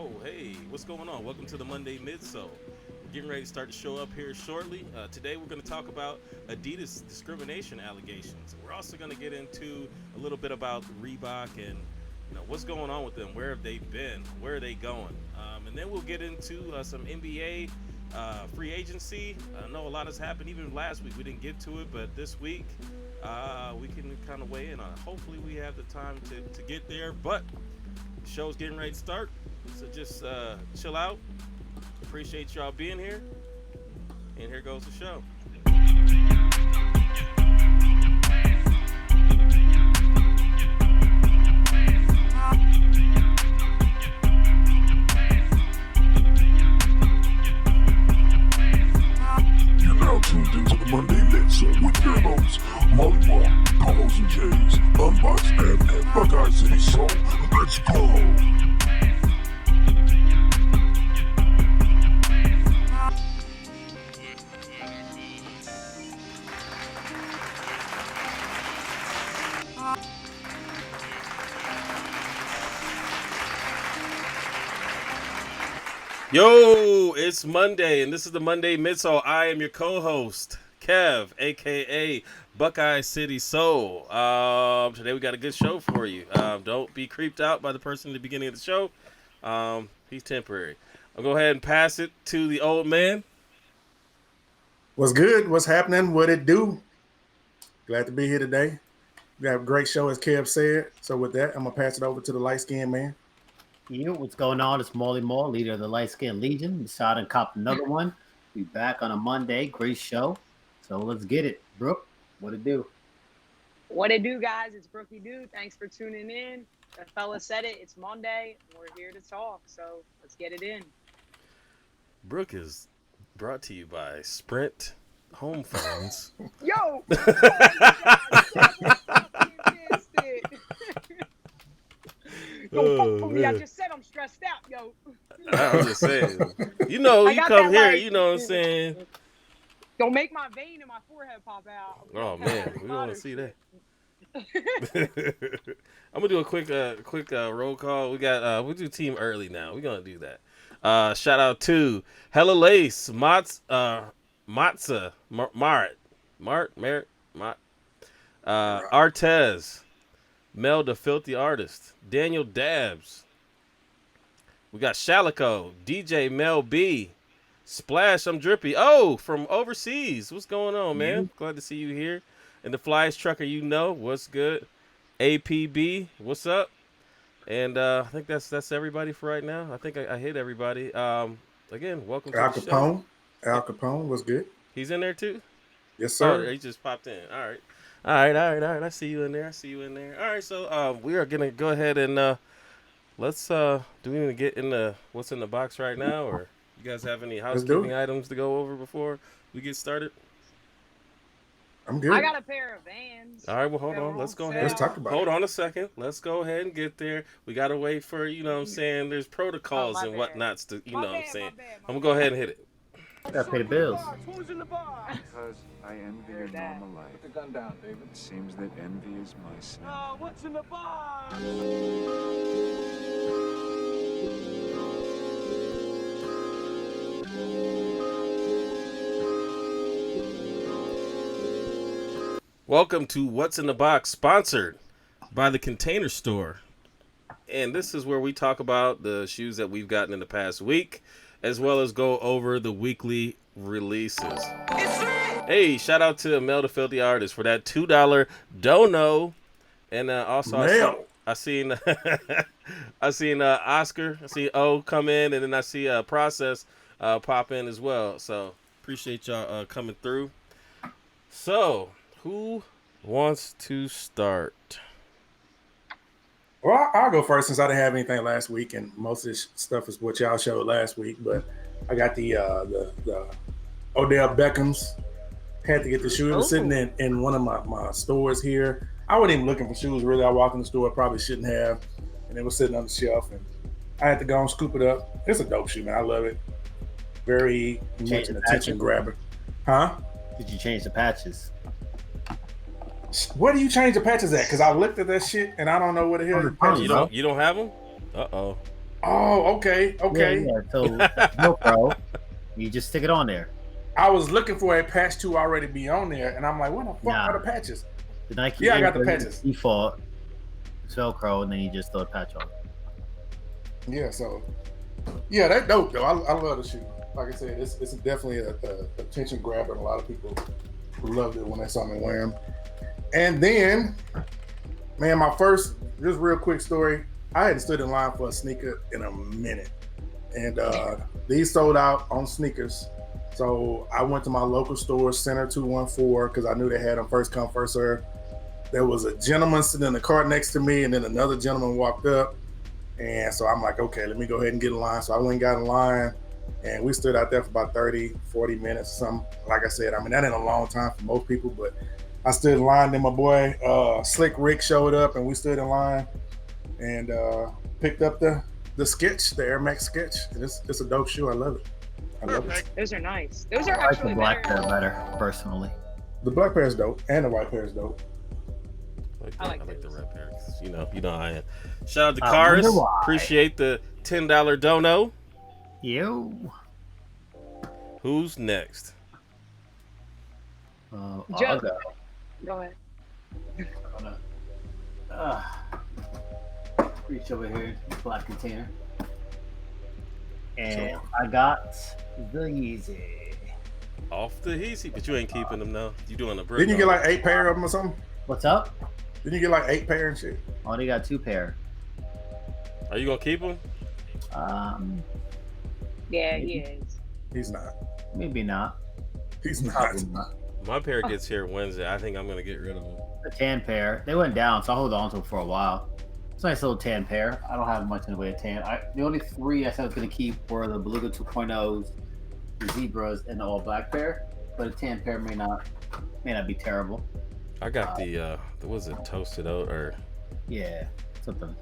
Oh, hey, what's going on? Welcome to the Monday Midsole. We're getting ready to start the show up here shortly. Today we're going to talk about Adidas discrimination allegations. We're also going to get into a little bit about Reebok and what's going on with them. Where have they been? Where are they going? And then we'll get into some NBA free agency. I know a lot has happened. Even last week we didn't get to it, but this week we can kind of weigh in on it. Hopefully we have the time to get there, but the show's getting ready to start. So just chill out. Appreciate y'all being here. And here goes the show. You're now tuned into the Monday Midsole with your hosts, Molly Moore, Carlos and Jays, Unbox and Buckeye City Soul. Let's go! Yo, it's Monday, and this is the Monday Midsole. I am your co-host, Kev, a.k.a. Buckeye City Soul. Today we got a good show for you. Don't be creeped out by the person at the beginning of the show. He's temporary. I'll go ahead and pass it to the old man. What's good? What's happening? What it do? Glad to be here today. We got a great show, as Kev said. So with that, I'm going to pass it over to the light-skinned man. What's going on? It's Molly Moore, leader of the Light Skin Legion. Decided to cop another one. Be back on a Monday. Great show. So let's get it. Brooke, what it do? What it do, guys? It's Brookie Doo. Thanks for tuning in. The fella said it. It's Monday. We're here to talk. So let's get it in. Brooke is brought to you by Sprint Home Phones. Yo! I just said I'm stressed out, yo. I was just saying. You come here, like, you know what I'm saying? Don't make my vein in my forehead pop out. Oh, man. We don't want to see that. I'm going to do a quick roll call. We'll do team early now. We're going to do that. Shout out to Hella Lace, Matza, Mart, Artez, Mel the Filthy Artist, Daniel Dabs. We got Shalico, DJ Mel B, Splash, I'm Drippy. Oh, from overseas. What's going on, man? Glad to see you here. And the Flyest Trucker, what's good? APB, what's up? And I think that's everybody for right now. I think I hit everybody. Again, welcome to the show. Al Capone, what's good? He's in there too? Yes, sir. Oh, he just popped in. All right. I see you in there. All right, so we are gonna go ahead and let's do we need to get into what's in the box right now, or you guys have any housekeeping items to go over before we get started? I'm good. I got a pair of Vans. All right, well hold on. Let's go ahead. Let's talk about it. Hold on a second. Let's go ahead and get there. We gotta wait for what I'm saying. There's protocols and whatnots to what I'm saying. I'm gonna go ahead and hit it. Gotta pay the bills. Who's in the bar? Because I envy your normal life. Put the gun down, David. It seems that envy is my sin. Oh, what's in the bar? Welcome to What's in the Box, sponsored by the Container Store. And this is where we talk about the shoes that we've gotten in the past week, as well as go over the weekly releases. Hey, shout out to Mel the Filthy Artist for that $2 dono. And also I seen Oscar, I see O come in, and then I see Process pop in as well. So appreciate y'all coming through. So who wants to start? Well, I'll go first since I didn't have anything last week, and most of this stuff is what y'all showed last week. But I got the Odell Beckham's. Had to get the shoe. It was sitting in one of my stores here. I wasn't even looking for shoes, really. I walked in the store, probably shouldn't have, and it was sitting on the shelf, and I had to go and scoop it up. It's a dope shoe, man. I love it. Very much an attention grabber. Huh? Did you change the patches? Where do you change the patches at? Because I looked at that shit and I don't know what the hell the patches You don't have them? Uh-oh. Oh, okay. Yeah. So Velcro, you just stick it on there. I was looking for a patch to already be on there, and I'm like, what the fuck are the patches? The Nike I got the patches. Default Velcro, and then you just throw a patch on. Yeah, so that's dope though. I love the shoe. Like I said, it's definitely a attention grabber, and a lot of people loved it when they saw me wear them. And then, man, my first, just real quick story. I hadn't stood in line for a sneaker in a minute, and these sold out on sneakers. So I went to my local store, Center 214, because I knew they had them first come, first serve. There was a gentleman sitting in the cart next to me, and then another gentleman walked up. And so I'm like, okay, let me go ahead and get in line. So I went and got in line, and we stood out there for about 30, 40 minutes or something. Like I said, I mean, that ain't a long time for most people, but I stood in line. Then my boy, Slick Rick, showed up, and we stood in line and picked up the sketch, the Air Max sketch. And it's a dope shoe. I love it. I love it. Those are nice. Those are I like actually the black better. pair better, personally. The black pair is dope, and the white pair is dope. I like the red pair. You know how I am. Shout out to Cars. Appreciate the $10 dono. Yo. Who's next? Joe. I'll go. Go ahead. Reach over here, black container. And I got the Yeezy. Off the Yeezy, but you ain't keeping them now. You doing a brick? Didn't you get like 8 pair of them or something? What's up? Didn't you get like 8 pair and shit? Oh, they got 2 pair. Are you gonna keep them? Yeah, he is. He's not. Maybe not. He's not. Probably not. My pair gets here Wednesday. I think I'm gonna get rid of them. The tan pair, they went down, so I hold on to them for a while. It's a nice little tan pair. I don't have much in the way of tan. The only 3 I said I was gonna keep were the Beluga 2.0s, the Zebras, and the all black pair. But a tan pair may not be terrible. I got the was it toasted oat or something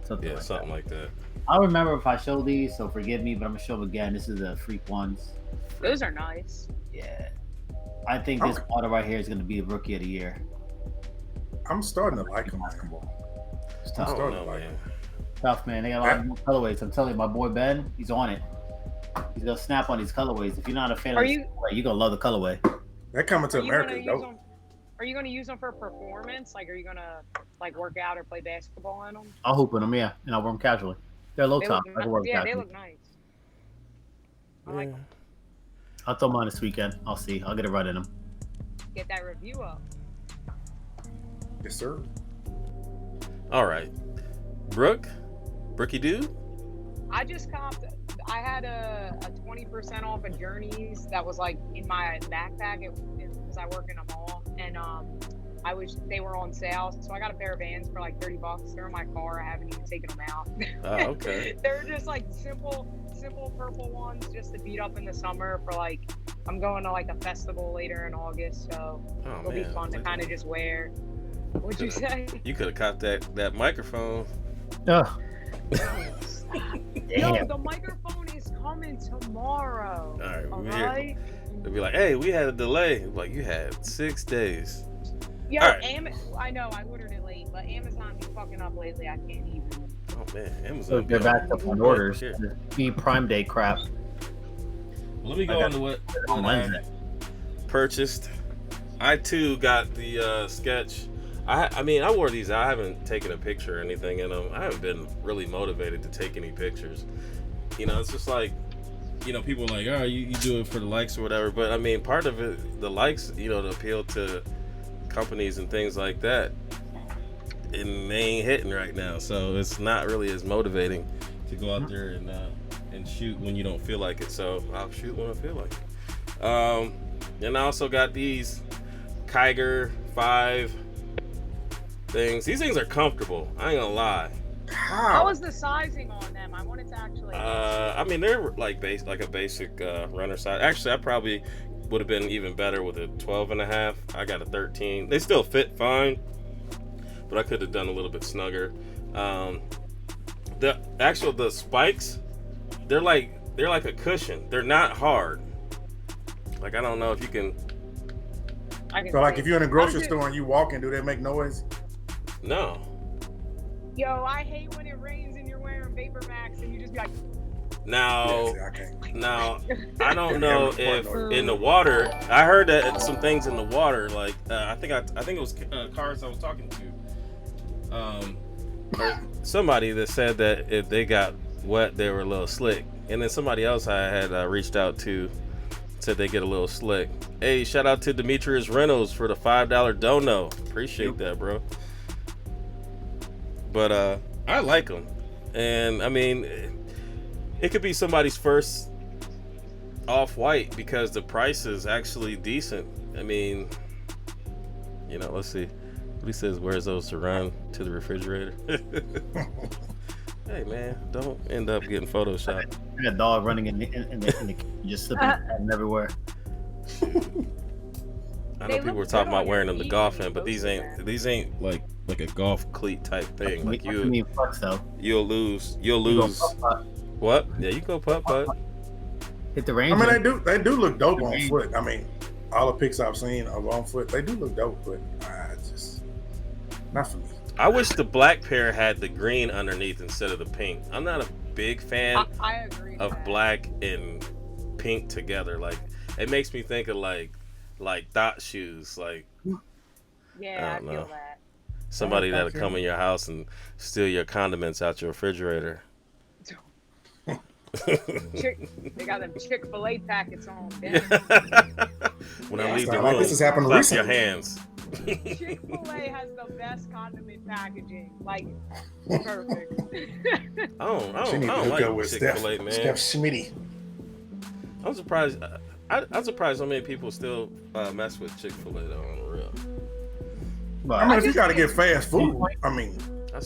like that. I'll remember if I show these, so forgive me, but I'm gonna show them again. This is the Freak ones. Those are nice. Yeah, I think this model right here is gonna be the rookie of the year. I'm starting to like them. It's tough. Man. Tough, man. They got a lot of colorways. I'm telling you, my boy Ben, he's on it. He's gonna snap on these colorways. If you're not a fan of this colorway, you're gonna love the colorway. They're coming to America, though. Are you going to use them for performance? Like, are you going to like work out or play basketball in them? I'll hoop in them, yeah, and I'll wear them casually. They're low top. I can wear them casually. They look nice. I like them. I'll throw mine this weekend. I'll see. I'll get it right in them. Get that review up. Yes, sir. All right, Brookie dude. I just comped. I had a 20% off of Journeys that was like in my backpack because I work in a mall, and they were on sale, so I got a pair of Vans for like $30. They're in my car. I haven't even taken them out. Oh, okay. They're just like simple purple ones just to beat up in the summer for like, I'm going to like a festival later in August, so it'll be fun to kind of just wear. What'd you say? You could have caught that microphone. Oh. Yo, the microphone is coming tomorrow. All right. They'll be like, hey, we had a delay. Like, you had 6 days. Yo, right. I know I ordered it late, but Amazon be fucking up lately. I can't even. Oh man, Amazon. They're backed up on orders. Be Prime Day crap. Well, let me go on to what I purchased. I too got the sketch. I mean, I wore these. I haven't taken a picture or anything in them. I haven't been really motivated to take any pictures. You know, it's just like, you know, people are like, oh, you do it for the likes or whatever. But I mean, part of it, the likes, you know, to appeal to companies and things like that, and they ain't hitting right now. So it's not really as motivating to go out there and shoot when you don't feel like it. So I'll shoot when I feel like it. And I also got these Kiger 5 things. These things are comfortable. I ain't gonna lie. How was the sizing on them? I wanted to actually. I mean, they're like a basic runner size. Actually, I probably would have been even better with a 12.5. I got a 13. They still fit fine, but I could have done a little bit snugger. The spikes, they're like a cushion. They're not hard. Like, I don't know if you can. So like if you're in a grocery store and you walk in, do they make noise? No. Yo, I hate when it rains and you're wearing Vapor Max, and you just be like, Now, Yeah, I can't. now, I don't know Yeah, if in the water. I heard that some things in the water, like I think it was Cars I was talking to, or somebody that said that if they got wet, they were a little slick, and then somebody else I had reached out to said they get a little slick. Hey, shout out to Demetrius Reynolds for the $5 dono. Appreciate that, bro. But I like them, and I mean, it could be somebody's first off-white because the price is actually decent. I mean, you know, let's see what he says. Wears those to run to the refrigerator. Hey man, don't end up getting photoshopped. I got a dog running in the just slipping everywhere. I know people were talking about wearing them to golf in, but these ain't like a golf cleat type thing. Like you'll lose. What? Yeah, you go putt. Hit the range. I mean, they do look dope on foot. I mean, all the pics I've seen of on foot, they do look dope, but just not for me. I wish the black pair had the green underneath instead of the pink. I'm not a big fan I agree of that. black and pink together. Like it makes me think of like dot shoes. Like Yeah, I don't feel know. that. Somebody that'll come in your house and steal your condiments out your refrigerator. They got them Chick-fil-A packets on them. When I leave the Sound room, like this has happened clap recently. your hands. Chick-fil-A has the best condiment packaging. Like, perfect. I don't She need to hook like up with Chick-fil-A, man. Steph Schmitty. I'm surprised. I'm surprised so many people still mess with Chick-fil-A though on the real. I mean, if you got to get fast food, I mean, I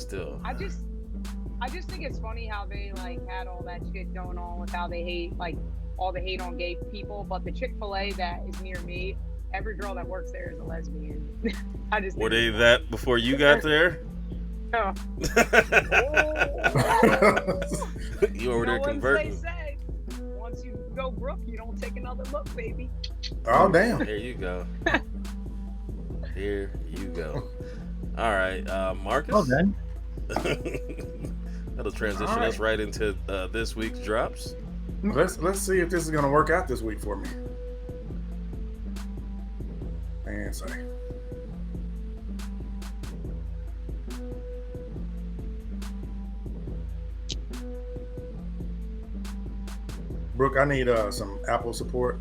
just think it's funny how they like had all that shit going on with how they hate like all the hate on gay people, but the Chick-fil-A that is near me, every girl that works there is a lesbian. I just Were they that before you got there? Oh. You over there converting? They say once you go broke, you don't take another look, baby. oh damn. There you go. Here you go. All right, Marcus. Well done. That'll transition All right. us right into this week's drops. Let's see if this is gonna work out this week for me. Man, sorry. Brooke, I need some Apple support.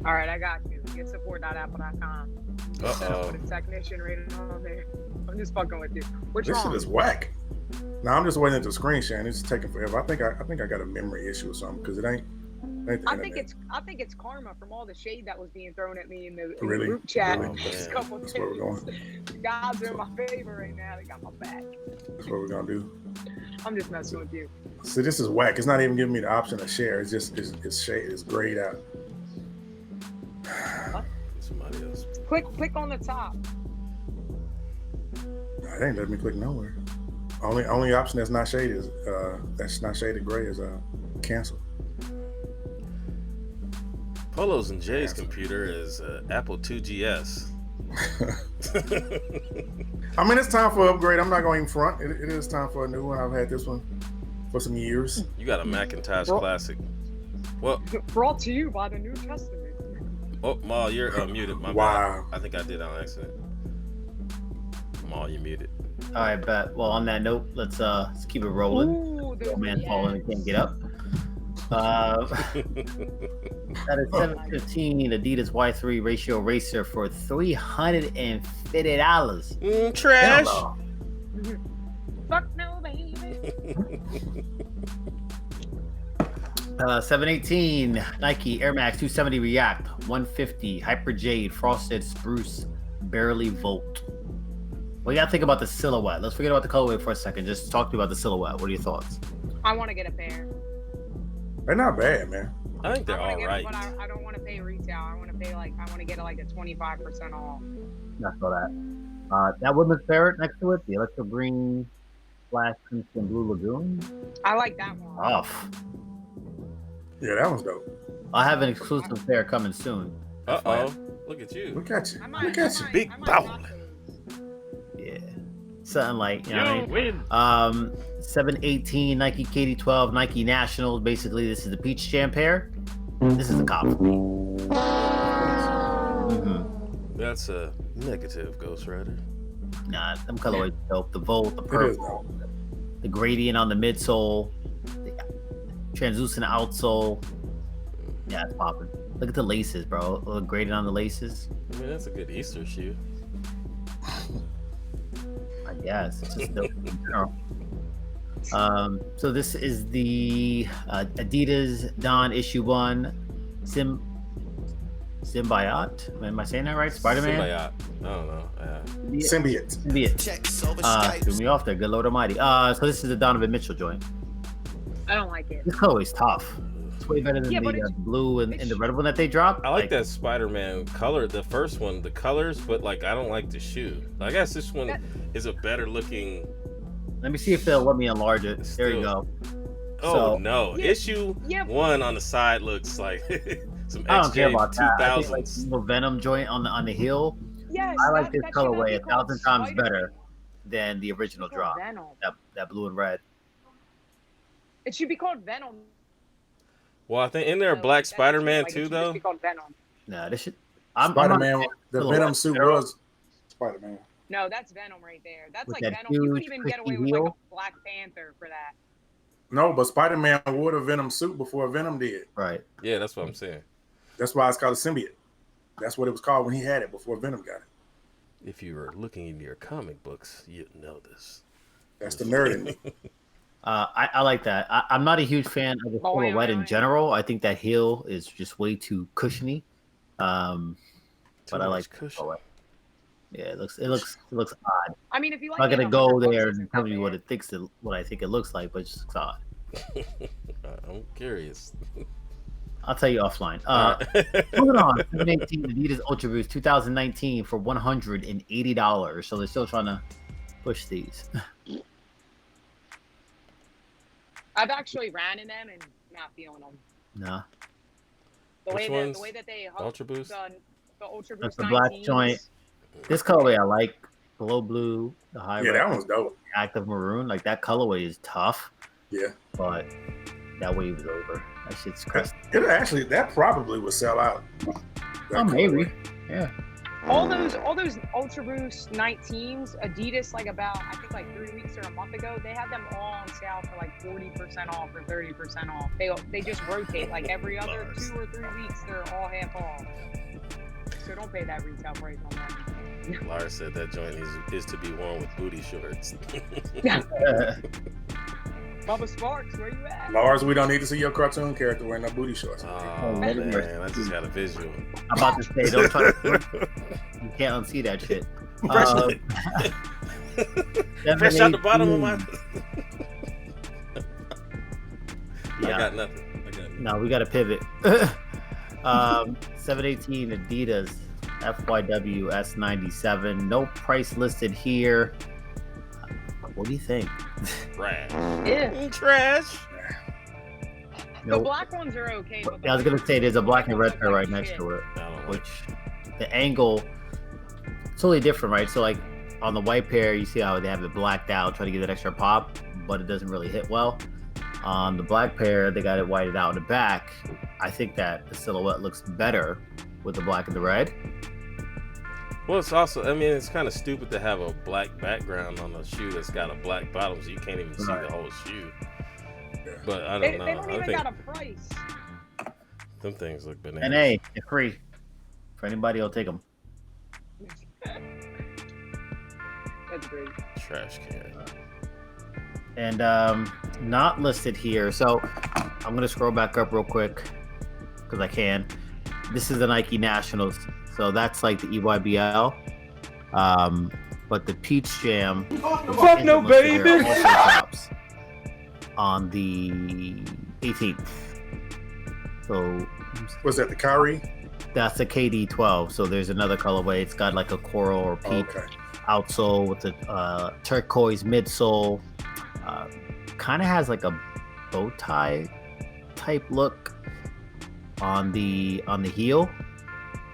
All right, I got you. Get support.apple.com. Uh-oh. Put a technician rated on there. I'm just fucking with you. What's This wrong? shit is whack. Now I'm just waiting at the screen share, and it's taking forever. I think I got a memory issue or something because it ain't. I think it's karma from all the shade that was being thrown at me in the Really? group chat. Really? Just a couple That's where we're going. The gods are in my favor right now. They got my back. That's what we're gonna do. I'm just messing with you. See, this is whack. It's not even giving me the option to share. It's just it's shade. It's grayed out. Somebody else. Click on the top. It ain't letting me click nowhere. Only option that's not shaded is that's not shaded gray is cancel. Polo's and Jay's computer is Apple 2GS. I mean, it's time for an upgrade. I'm not going front. It is time for a new one. I've had this one for some years. You got a Macintosh Bro- Classic. Well, Brought to you by the New Testament. oh, Maul, you're muted. My Wow. bad. I think I did on accident. Maul, you muted. All right, bet. Well, on that note, let's keep it rolling. Ooh, Old man falling and can't get up. That is 715 Adidas Y3 Ratio Racer for $350. Trash. Hell Fuck no, baby. no. 718 Nike Air Max 270 React 150 Hyper Jade Frosted Spruce Barely Volt. What do you gotta think about the silhouette? Let's forget about the colorway for a second. Just talk to me about the silhouette. What are your thoughts? I want to get a pair. They're not bad, man. I think they're I wanna all get right. It, but I don't want to pay retail. I want to pay I want to get it like a 25% off. That's all that. That women's parrot next to it, the electro green / crimson blue lagoon. I like that one. Off. Yeah, that one's dope. I have an exclusive pair coming soon. Uh-oh. Look at you. Look at you. I might, Look at you. Big I might ballin'. rock those. Yeah. something like, you know what I mean? 718 Nike KD12 Nike Nationals. Basically, this is the Peach Jam pair. This is a cop for me. That's a negative, Ghost Rider. Nah, them colorways dope. The Volt, the purple, the gradient on the midsole, the translucent outsole. Yeah, it's popping. Look at the laces, bro. Look gradient on the laces. I mean, that's a good Easter shoe. I guess it's just dope in general. So this is the Adidas Don Issue 1 Symbiote. Am I saying that right? Spider-Man? Symbiote. I don't know. Symbiote. Threw me off there. Good Lord Almighty. So this is the Donovan Mitchell joint. I don't like it. This color is tough. It's way better than the blue and the red one that they dropped. I like that Spider-Man color. The first one, the colors, but like I don't like the shoe. I guess this one is a better looking. Let me see if they'll let me enlarge it. There you go. Oh no! Issue 1 on the side looks like some I don't care about that. 2000s. I think like the Venom joint on the heel. Yes, I like this colorway 1,000 times better than the original drop. That blue and red. It should be called Venom. Well, I think in there Black Spider-Man too, though. It should be called Venom. Nah, this should. Spider-Man. The Venom suit was Spider-Man. No, that's Venom right there. That's with like that Venom. You could even get away with like a Black Panther for that. No, but Spider-Man wore a Venom suit before Venom did. Right. Yeah, that's what I'm saying. That's why it's called a symbiote. That's what it was called when he had it before Venom got it. If you were looking into your comic books, you'd know this. That's the nerd in me. I like that. I'm not a huge fan of the silhouette in general. I think that heel is just way too cushiony. But I like cushion. Yeah, it looks odd. I mean, if you like, I'm not gonna go there and tell you what I think it looks like, but it just looks odd. I'm curious. I'll tell you offline. Moving on, 718 Adidas Ultra Boost 2019 for $180. So they're still trying to push these. I've actually ran in them and not feeling them. Nah. The way that they Ultra Boost. The Ultra Boost. That's the black joint. This colorway I like. Glow blue, the high red. That one's dope. Active maroon, like that colorway is tough. Yeah. But that wave is over. That shit's crazy. That probably would sell out. Oh, maybe. Yeah. All those Ultra Boost 19s, Adidas, like about I think like 3 weeks or a month ago, they had them all on sale for like 40% off or 30% off. They just rotate like every other 2 or 3 weeks. They're all half off. So don't pay that retail price on that. Lars said that joint is to be worn with booty shorts. Bubba Sparks, where you at? Lars, we don't need to see your cartoon character wearing no booty shorts. Oh man, I just got a visual. I'm about to say, don't try to. You can't unsee that shit. Fresh out the bottom of my. Yeah. I got nothing. No, we got to pivot. 718 Adidas FYW S97. No price listed here. What do you think? Trash. Yeah. Trash. The black ones are okay. But I was gonna say there's a black and red pair right next to it, which the angle totally different, right? So like on the white pair, you see how they have it blacked out, try to get that extra pop, but it doesn't really hit well. On the black pair, they got it whited out in the back. I think that the silhouette looks better with the black and the red. Well, it's also, I mean, it's kind of stupid to have a black background on a shoe that's got a black bottom, so you can't even see the whole shoe. But I don't know. They don't even got a price. Them things look bananas. And hey, they're free. For anybody, I'll take them. That's great. Trash can. And not listed here. So I'm gonna scroll back up real quick because I can. This is the Nike Nationals, so that's like the EYBL. But the Peach Jam, fuck no, baby, on the 18th. So was that the Kyrie? That's a KD12. So there's another colorway. It's got like a coral or peach outsole with the turquoise midsole. Kind of has like a bow tie type look on the heel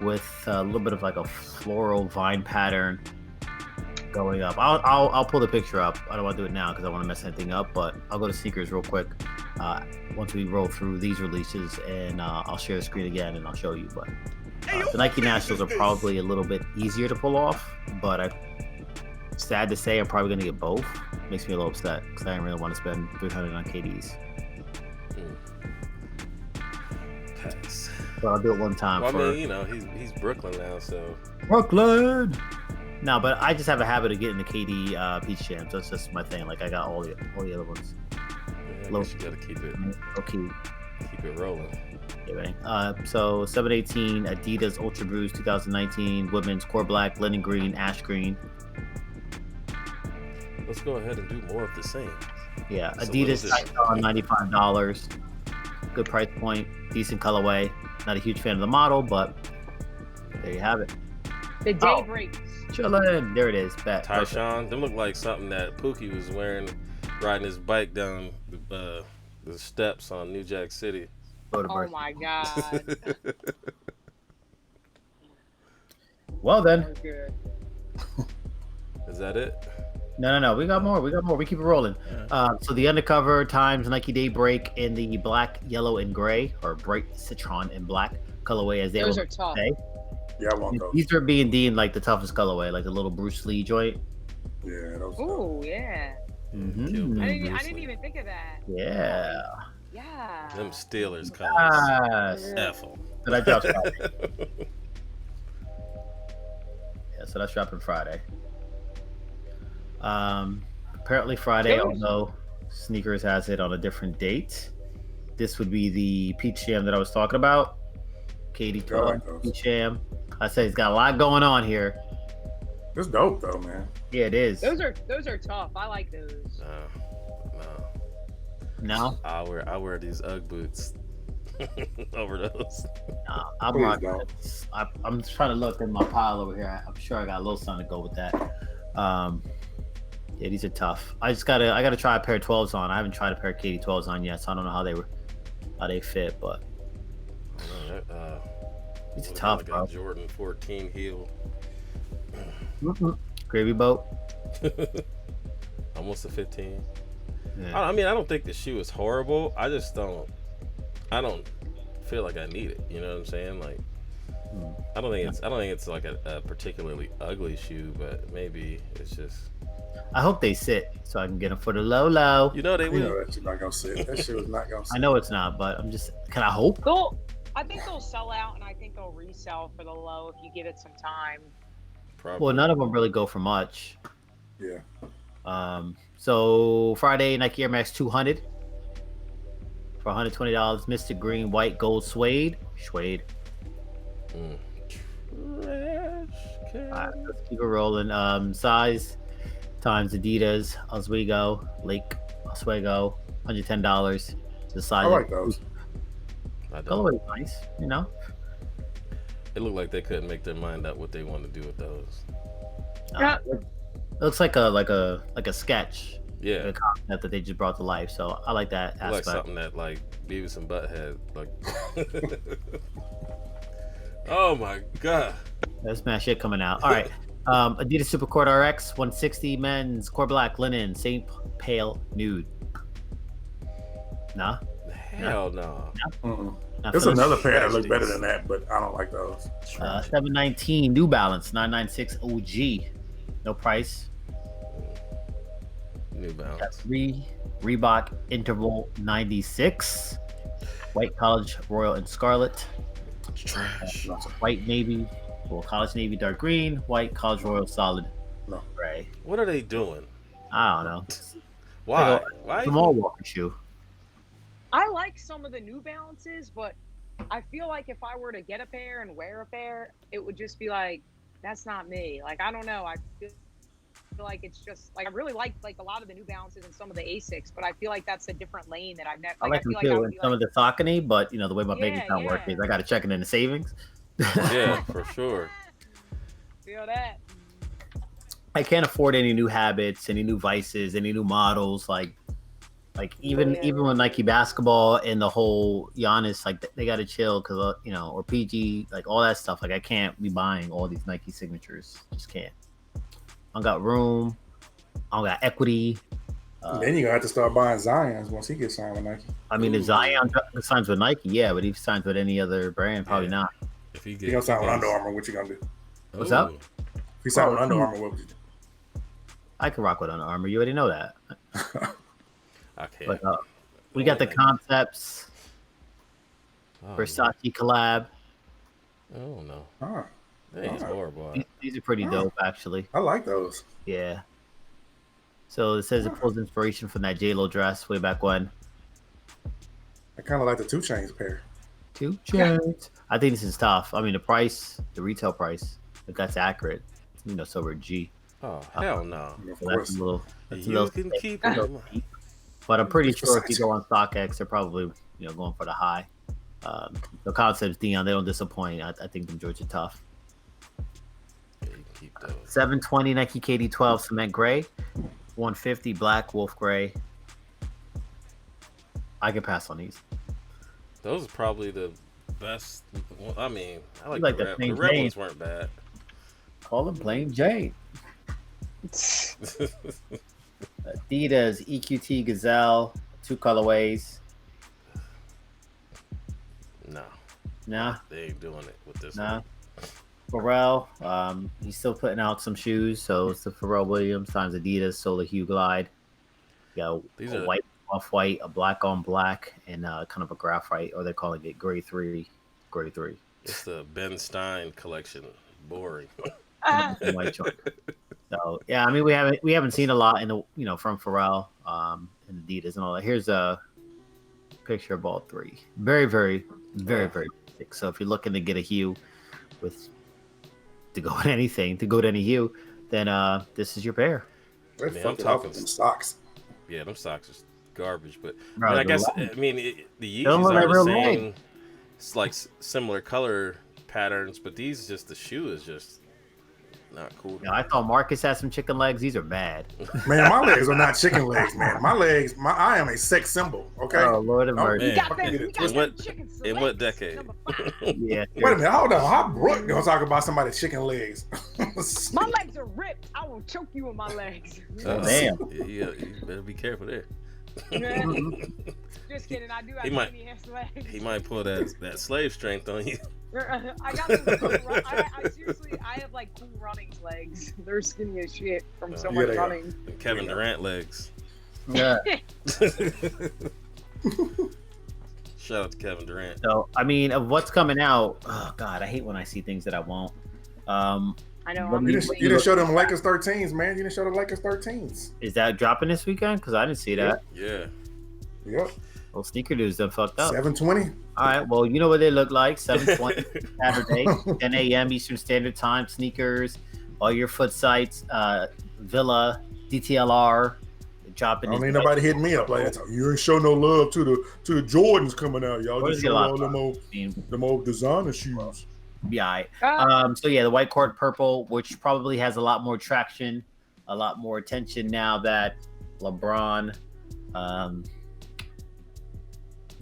with a little bit of like a floral vine pattern going up. I'll pull the picture up. I don't want to do it now because I want to mess anything up, but I'll go to sneakers real quick once we roll through these releases, and I'll share the screen again and I'll show you. But the Nike Nationals are probably a little bit easier to pull off, but sad to say I'm probably going to get both. Makes me a little upset because I didn't really want to spend $300 on KDs. Pass. But I'll do it one time. Well, I mean, you know, he's Brooklyn now, so. Brooklyn! No, but I just have a habit of getting the KD Peach Jams. That's just my thing. Like, I got all the other ones. Yeah, I guess you gotta keep it. Okay. Keep it rolling. Yeah, right. So 718 Adidas Ultra Bruise 2019 women's core black, linen green, ash green. Let's go ahead and do more of the same. Yeah, It's Adidas on $95. Good price point, decent colorway. Not a huge fan of the model, but there you have it. The day breaks. Chillin'. There it is. Bet. Tyshawn, them look like something that Pookie was wearing, riding his bike down the steps on New Jack City. Oh my god. Well then. That was good. Is that it? No. We got more. We keep it rolling. So the undercover times Nike Daybreak in the black, yellow, and gray, or bright citron and black colorway, as they Those will are tough. say. Yeah, I want those. These are being deemed like the toughest colorway, like the little Bruce Lee joint. Yeah, those. Ooh, yeah. Mm-hmm. I didn't even think of that. Yeah. Yeah. Them Steelers colors. Yes. Effle. Did I drop Friday? Yeah, so that's dropping Friday. Apparently Friday, although Sneakers has it on a different date. This would be the Peach Jam that I was talking about. Katie Peach Jam. I say it's got a lot going on here. It's dope though, man. Yeah, it is. Those are tough. I like those. No. I wear these UGG boots over those. No, I'm rocking. I'm trying to look in my pile over here. I'm sure I got a little something to go with that. Yeah, these are tough. I gotta try a pair of 12s on. I haven't tried a pair of KD 12s on yet, so I don't know how they fit, but it's tough, bro. Jordan 14 heel. Gravy boat. Almost a 15. Yeah. I mean, I don't think the shoe is horrible. I don't feel like I need it. You know what I'm saying? Like, I don't think it's like a particularly ugly shoe, but maybe it's just. I hope they sit so I can get them for the low. You know they will. You know that shit not gonna sit. That shit was not gonna sit. I know it's not, but can I hope? I think they'll sell out, and I think they'll resell for the low if you give it some time. Probably. Well, none of them really go for much. Yeah. So Friday, Nike Air Max 200 for $120. Mystic Green, White, Gold, Suede. Let's keep it rolling. Size times Adidas, Oswego, Lake Oswego, $110. The size. I like those. Colorway is nice, you know. It looked like they couldn't make their mind up what they want to do with those. It looks like a sketch. Yeah. A concept that they just brought to life. So I like that aspect. Like something that like Beavis and Butthead like. Oh my god. That's my shit coming out. All right. Adidas Supercourt RX 160 men's core black linen Saint Pale nude. Nah. Hell no. There's another pair that look better than that, but I don't like those. 719 New Balance 996 OG. No price. New Balance. Got 3 Reebok Interval 96. White College Royal and Scarlet. Trash. White Navy. Well, College Navy dark green. White College Royal solid gray. What are they doing? I don't know. Why? Why? Small walking shoe. I like some of the New Balances, but I feel like if I were to get a pair and wear a pair, it would just be like, that's not me. Like, I don't know. I feel like it's just like I really like a lot of the New Balances and some of the Asics, but I feel like that's a different lane that I've never. I like them too, and some of the Saucony, but you know the way my bank account works is I got to check it in the savings. Yeah, for sure. Feel that. I can't afford any new habits, any new vices, any new models. Like even with Nike basketball and the whole Giannis, like they got to chill because or PG, like all that stuff. Like I can't be buying all these Nike signatures. Just can't. don't got room. I don't got equity. Then you're gonna have to start buying Zions once he gets signed with Nike. I mean, if Zion signs with Nike, yeah, but if he signs with any other brand, probably not. If he He gonna sign with Under Armour, what you gonna do? What's up? If he signed with Under Armour, what would you do? I can rock with Under Armour. You already know that. Okay. But we got the concepts. Versace collab. Oh no. Huh. That ain't horrible. These are pretty dope, actually. I like those. Yeah. So it says it pulls inspiration from that J-Lo dress way back when. I kind of like the 2 Chainz pair. 2 Chainz. I think this is tough. I mean, the retail price, if that's accurate, silver G. Oh hell no! So that's a little. You can keep it. But I'm pretty sure if you go on StockX, they're probably going for the high. The concepts, Dion, they don't disappoint. I think them Georgia tough. Yeah, you can keep those. 720 Nike KD12 cement gray, 150 black wolf gray. I can pass on these. Those are probably the best. Well, I mean, I like like the the red. plain The red Jane. ones weren't bad. Call them plain Jane. Adidas EQT Gazelle, 2 colorways. No, Nah, they ain't doing it with this. nah. One. Pharrell, he's still putting out some shoes, so it's the Pharrell Williams times Adidas Solar Hue Glide. You got These a are- white off white, a black on black, and kind of a graphite, or they're calling it gray 3. It's the Ben Stein collection. Boring. And white chalk. So yeah, I mean we haven't seen a lot in the from Pharrell and Adidas and all that. Here's a picture of all 3. Very, very, very, very basic. So if you're looking to get a hue to go with anything, to go to any hue, then this is your pair. They Man, fucked I'm it off talking- with them socks. Yeah, them socks are garbage. But Bro, I they're guess long. the don't Yeezys look like are the real same. It's like similar color patterns, but the shoe is just not cool. I thought Marcus had some chicken legs. These are bad. Man, my legs are not chicken legs, man. I am a sex symbol. Okay. Oh Lord of Oh, mercy. man. We got them, In we got what- them chicken in what selects, decade? number 5. Yeah. Wait a minute, hold on. How Brooke gonna talk about somebody's chicken legs? My legs are ripped. I will choke you with my legs. Damn. Yeah, you better be careful there. Just kidding. I do have He might- skinny ass legs. He might pull that slave strength on you. I got some cool I seriously, I have like cool running legs. They're skinny as shit from so Yeah, much they are. running. And Kevin Durant legs. Yeah. Shout out to Kevin Durant. So I mean, of what's coming out, oh God, I hate when I see things that I won't. I know. What I'm You do didn't, you didn't show them Lakers 13s, man. You didn't show the Lakers 13s. Is that dropping this weekend? Because I didn't see that. Yeah. Yep. Well, sneaker dudes done fucked up. 720. All right. Well, you know what they look like. 7:20 Saturday, 10 a.m. Eastern Standard Time. Sneakers, all your foot sites, Villa, DTLR, dropping. I don't this- need nobody hitting me up like that. You ain't show no love to the Jordans coming out, y'all. Jordans Just get a show lot all of them love. old designer shoes. Yeah. All right. Ah, So yeah, the white court purple, which probably has a lot more traction, a lot more attention now that LeBron,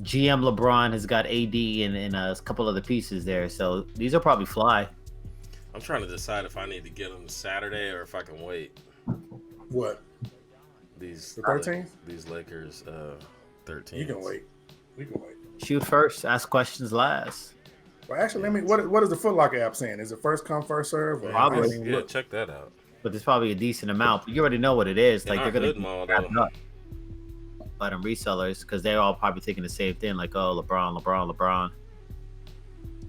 GM LeBron has got AD and a couple other pieces there. So these will probably fly. I'm trying to decide if I need to get them Saturday or if I can wait. What? These The 13s? These Lakers 13. You can wait. We can wait. Shoot first, ask questions last. Well, actually, let me. What is the Foot Locker app saying? Is it first come first serve? Or Probably. I didn't even Yeah, look. check that out. But there's probably a decent amount. But you already know what it is. In Like our they're hood gonna mall, grab though. it up by them resellers because they're all probably thinking the same thing. Like, oh, LeBron.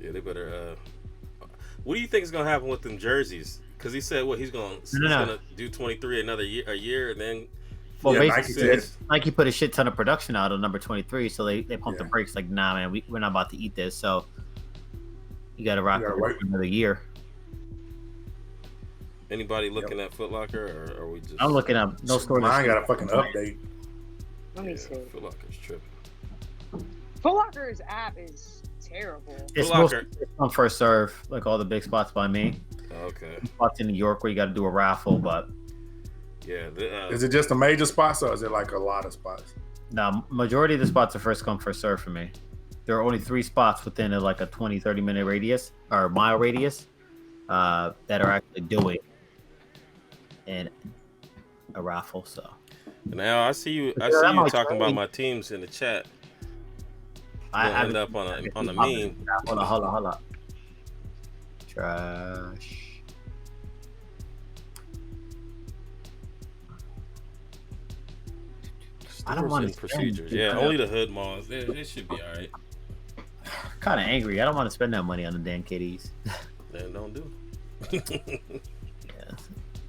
Yeah, they better. What do you think is gonna happen with them jerseys? Because he said he's gonna do 23 a year, and then Well, Yeah, Nike basically, said. Nike put a shit ton of production out on number 23, so they pumped the Yeah. brakes. Like, nah, man, we're not about to eat this. So you got to rock You gotta it wait. for another year. anybody looking at Foot Locker, or are we just? I'm looking up no stores. Mine got a fucking update. let me see. Foot Locker's tripping. Foot Locker's app is terrible. It's Foot Locker. mostly on first serve, like all the big spots by me. Okay. Spots in New York where you got to do a raffle, but Yeah. Is it just a major spots or is it like a lot of spots? no, majority of the spots are first come first serve for me. There are only 3 spots within like a 20-30 minute radius or mile radius that are actually doing. in a raffle. So now I see you. I Yeah, see that you might talking about change. my teams in the chat. I Gonna end up on a meme. Hold on. Trash. I don't want to procedures. Yeah, only the hood malls. It should be all right. Kind of angry. I don't want to spend that money on the damn kitties. Then don't do. Yeah,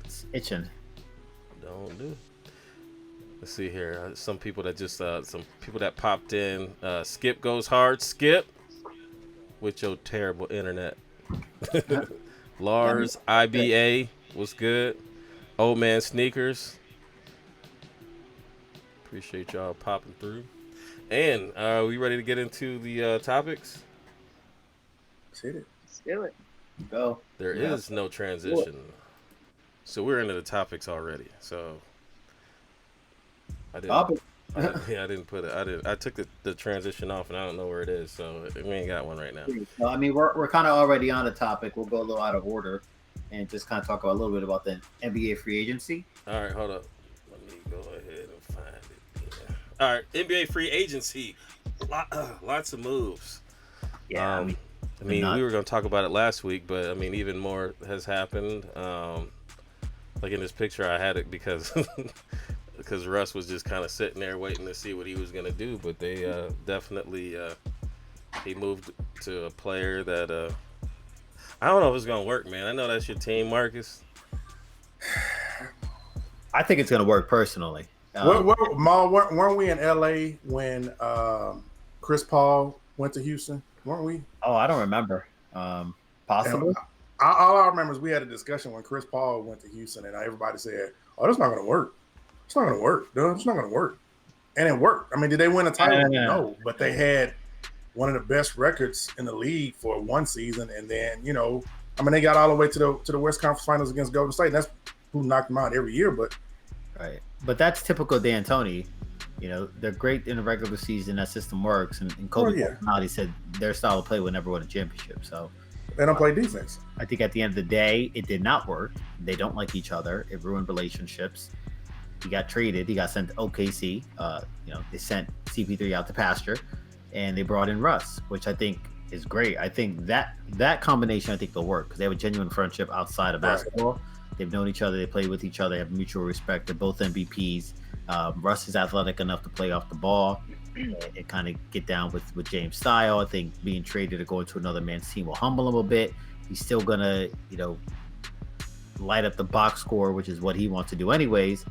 it's itching. Don't do. Let's see here. Some people that popped in. Skip goes hard. Skip with your terrible internet. Lars IBA was good. Old man sneakers. Appreciate y'all popping through. And are we ready to get into the topics? Let's do it. Go. There is no transition. So we're into the topics already. So I didn't put it. I took the transition off, and I don't know where it is. So we ain't got one right now. Well, I mean, we're kind of already on the topic. We'll go a little out of order and just kind of talk a little bit about the NBA free agency. All right, hold up. Let me go ahead and find it. Yeah. All right, NBA free agency. Lots of moves. Yeah. I mean, we were going to talk about it last week, but I mean, even more has happened. Like in this picture, I had it because Russ was just kind of sitting there waiting to see what he was going to do. But they definitely he moved to a player that I don't know if it's going to work, man. I know that's your team, Marcus. I think it's going to work personally. Weren't we in LA when Chris Paul went to Houston? Weren't we? Oh, I don't remember. Possibly. All I remember is we had a discussion when Chris Paul went to Houston, and everybody said, "Oh, that's not going to work. It's not going to work, dude. It's not going to work." And it worked. I mean, did they win a title? No, but they had one of the best records in the league for one season, and then they got all the way to the West Conference Finals against Golden State. That's who knocked them out every year, but right. But that's typical D'Antoni. They're great in the regular season. That system works. And Kobe he said their style of play would never win a championship. So they don't play defense. I think at the end of the day, it did not work. They don't like each other. It ruined relationships. He got traded. He got sent to OKC. They sent CP3 out to pasture, and they brought in Russ, which I think is great. I think that combination, I think, will work because they have a genuine friendship outside of basketball. Right. They've known each other. They play with each other. They have mutual respect. They're both MVPs. Russ is athletic enough to play off the ball and kind of get down with James' style. I think being traded to go into another man's team will humble him a bit. He's still gonna, light up the box score, which is what he wants to do anyways.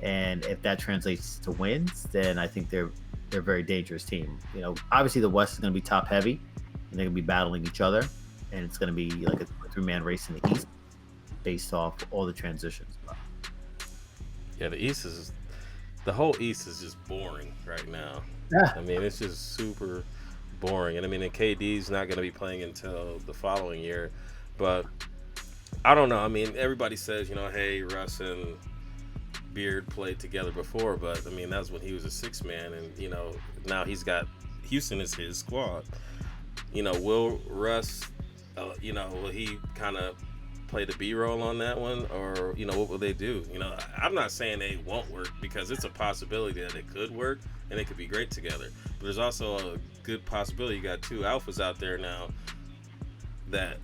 And if that translates to wins, then I think they're a very dangerous team. Obviously the West is gonna be top heavy, and they're gonna be battling each other, and it's gonna be like a 3-man race in the East, based off all the transitions. Yeah, the whole East is just boring right now. Yeah. I mean, it's just super boring. And I mean, KD's not going to be playing until the following year. But I don't know. I mean, everybody says, hey, Russ and Beard played together before. But, I mean, that was when he was a 6-man. And, now he's got Houston as his squad. Will Russ, will he kind of play the B-roll on that one, or what will they do? I'm not saying they won't work, because it's a possibility that it could work and they could be great together, but there's also a good possibility you got two alphas out there now that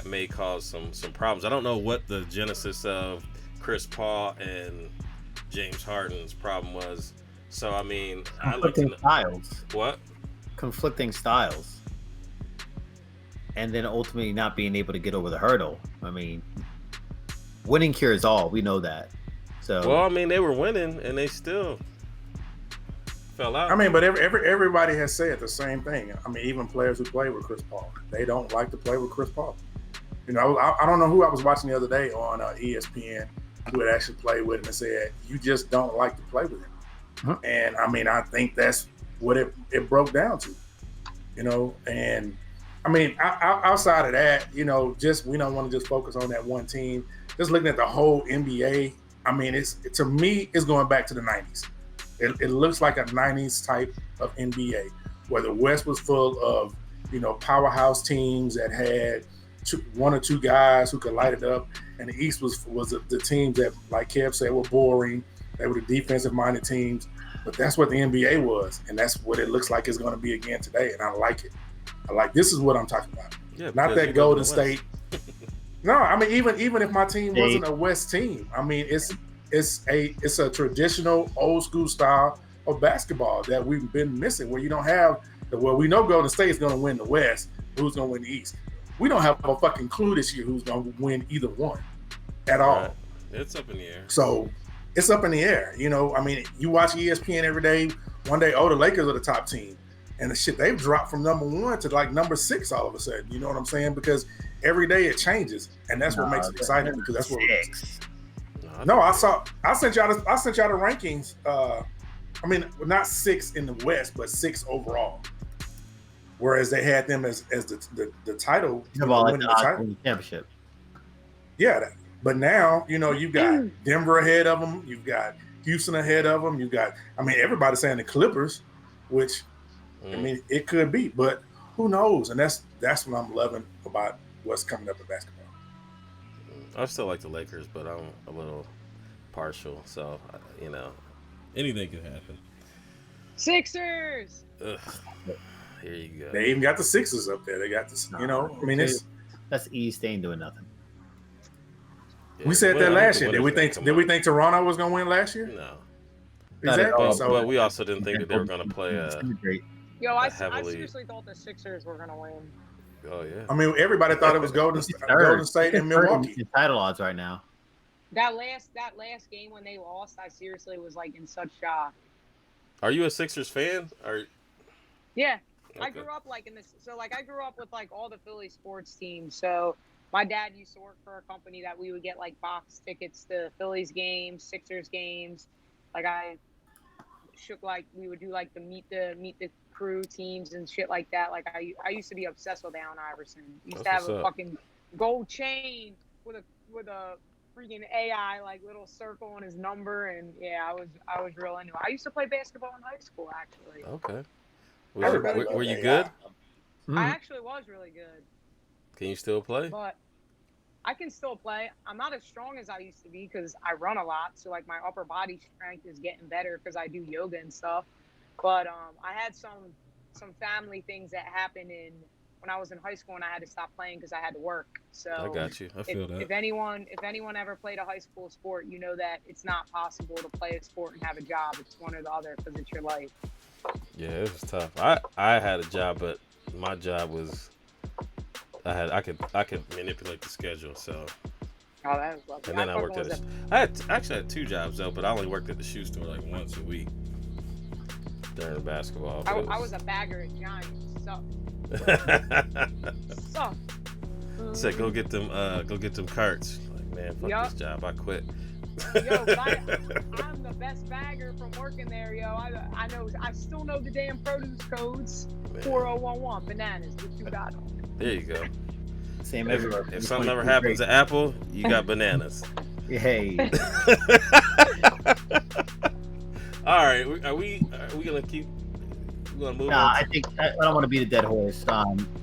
may cause some problems. I don't know what the genesis of Chris Paul and James Harden's problem was, so I mean, conflicting styles. What? Conflicting styles. And then ultimately not being able to get over the hurdle. I mean, winning cures all. We know that. So well, I mean, they were winning and they still fell out. I mean, but everybody has said the same thing. I mean, even players who play with Chris Paul, they don't like to play with Chris Paul. I don't know who I was watching the other day on ESPN who had actually played with him and said, you just don't like to play with him. Huh? And I mean, I think that's what it broke down to, and I mean, outside of that, just we don't want to just focus on that one team. Just looking at the whole NBA, I mean, to me, it's going back to the 90s. It looks like a 90s type of NBA, where the West was full of, powerhouse teams that had, one or two guys who could light it up, and the East was the teams that, like Kev said, were boring. They were the defensive-minded teams, but that's what the NBA was, and that's what it looks like it's going to be again today, and I like it. This is what I'm talking about. Yeah, not that Golden State. No, I mean even if my team wasn't a West team, I mean it's a traditional old school style of basketball that we've been missing, where you don't have we know Golden State is going to win the West, who's going to win the East. We don't have a fucking clue this year who's going to win either one at all. Right. It's up in the air. So it's up in the air. You know, I mean, you watch ESPN every day. One day, the Lakers are the top team. And the shit, they've dropped from number 1 to like number 6 all of a sudden. You know what I'm saying? Because every day it changes. And that's what makes it exciting, because that's what it is. No, I sent y'all the rankings. I mean, not 6 in the West, but 6 overall. Whereas they had them as the title. Winning the title championship. Yeah, but now, you know, you've got Denver ahead of them. You've got Houston ahead of them. You've got, I mean, everybody's saying the Clippers, which, I mean, it could be, but who knows? And that's what I'm loving about what's coming up in basketball. I still like the Lakers, but I'm a little partial. So, you know, anything can happen. Sixers! Ugh. Here you go. They even got the Sixers up there. They got this, you know, I mean, that's East. They ain't doing nothing. We said that last year. Did we think Toronto was going to win last year? No. Exactly. But we also didn't think that they were going to play Yo, I seriously thought the Sixers were going to win. Oh, yeah. I mean, everybody thought it was Golden State and Milwaukee. Title odds right now. That last game when they lost, I seriously was like in such shock. Are you a Sixers fan? Yeah. Okay. I grew up like in this. So like I grew up with like all the Philly sports teams. So my dad used to work for a company that we would get like box tickets to Phillies games, Sixers games. Like we would do like the meet the crew teams and shit like that. Like I used to be obsessed with Allen Iverson. He used to have a fucking gold chain with a freaking AI like little circle on his number, and yeah, I was real into it. I used to play basketball in high school actually. Okay. Were you good? I actually was really good. Can you still play? But I can still play. I'm not as strong as I used to be because I run a lot. So like my upper body strength is getting better because I do yoga and stuff. But I had some family things that happened when I was in high school, and I had to stop playing because I had to work. So I got you. I feel that. If anyone ever played a high school sport, you know that it's not possible to play a sport and have a job. It's one or the other because it's your life. Yeah, it was tough. I had a job, but my job was I could manipulate the schedule. So. Oh, that was lovely. And then I worked at I actually had 2 jobs though, but I only worked at the shoe store like once a week during basketball. I was a bagger at Giants. So. Said go get them carts. Like, man, fuck this job. I quit. Yo, I'm the best bagger from working there, yo. I still know the damn produce codes. Man. 4011 bananas. What you got on? There you go. Same everywhere. If something ever happens to Apple, you got bananas. Hey. All right, are we gonna keep? Move on? I think I don't want to beat a dead horse.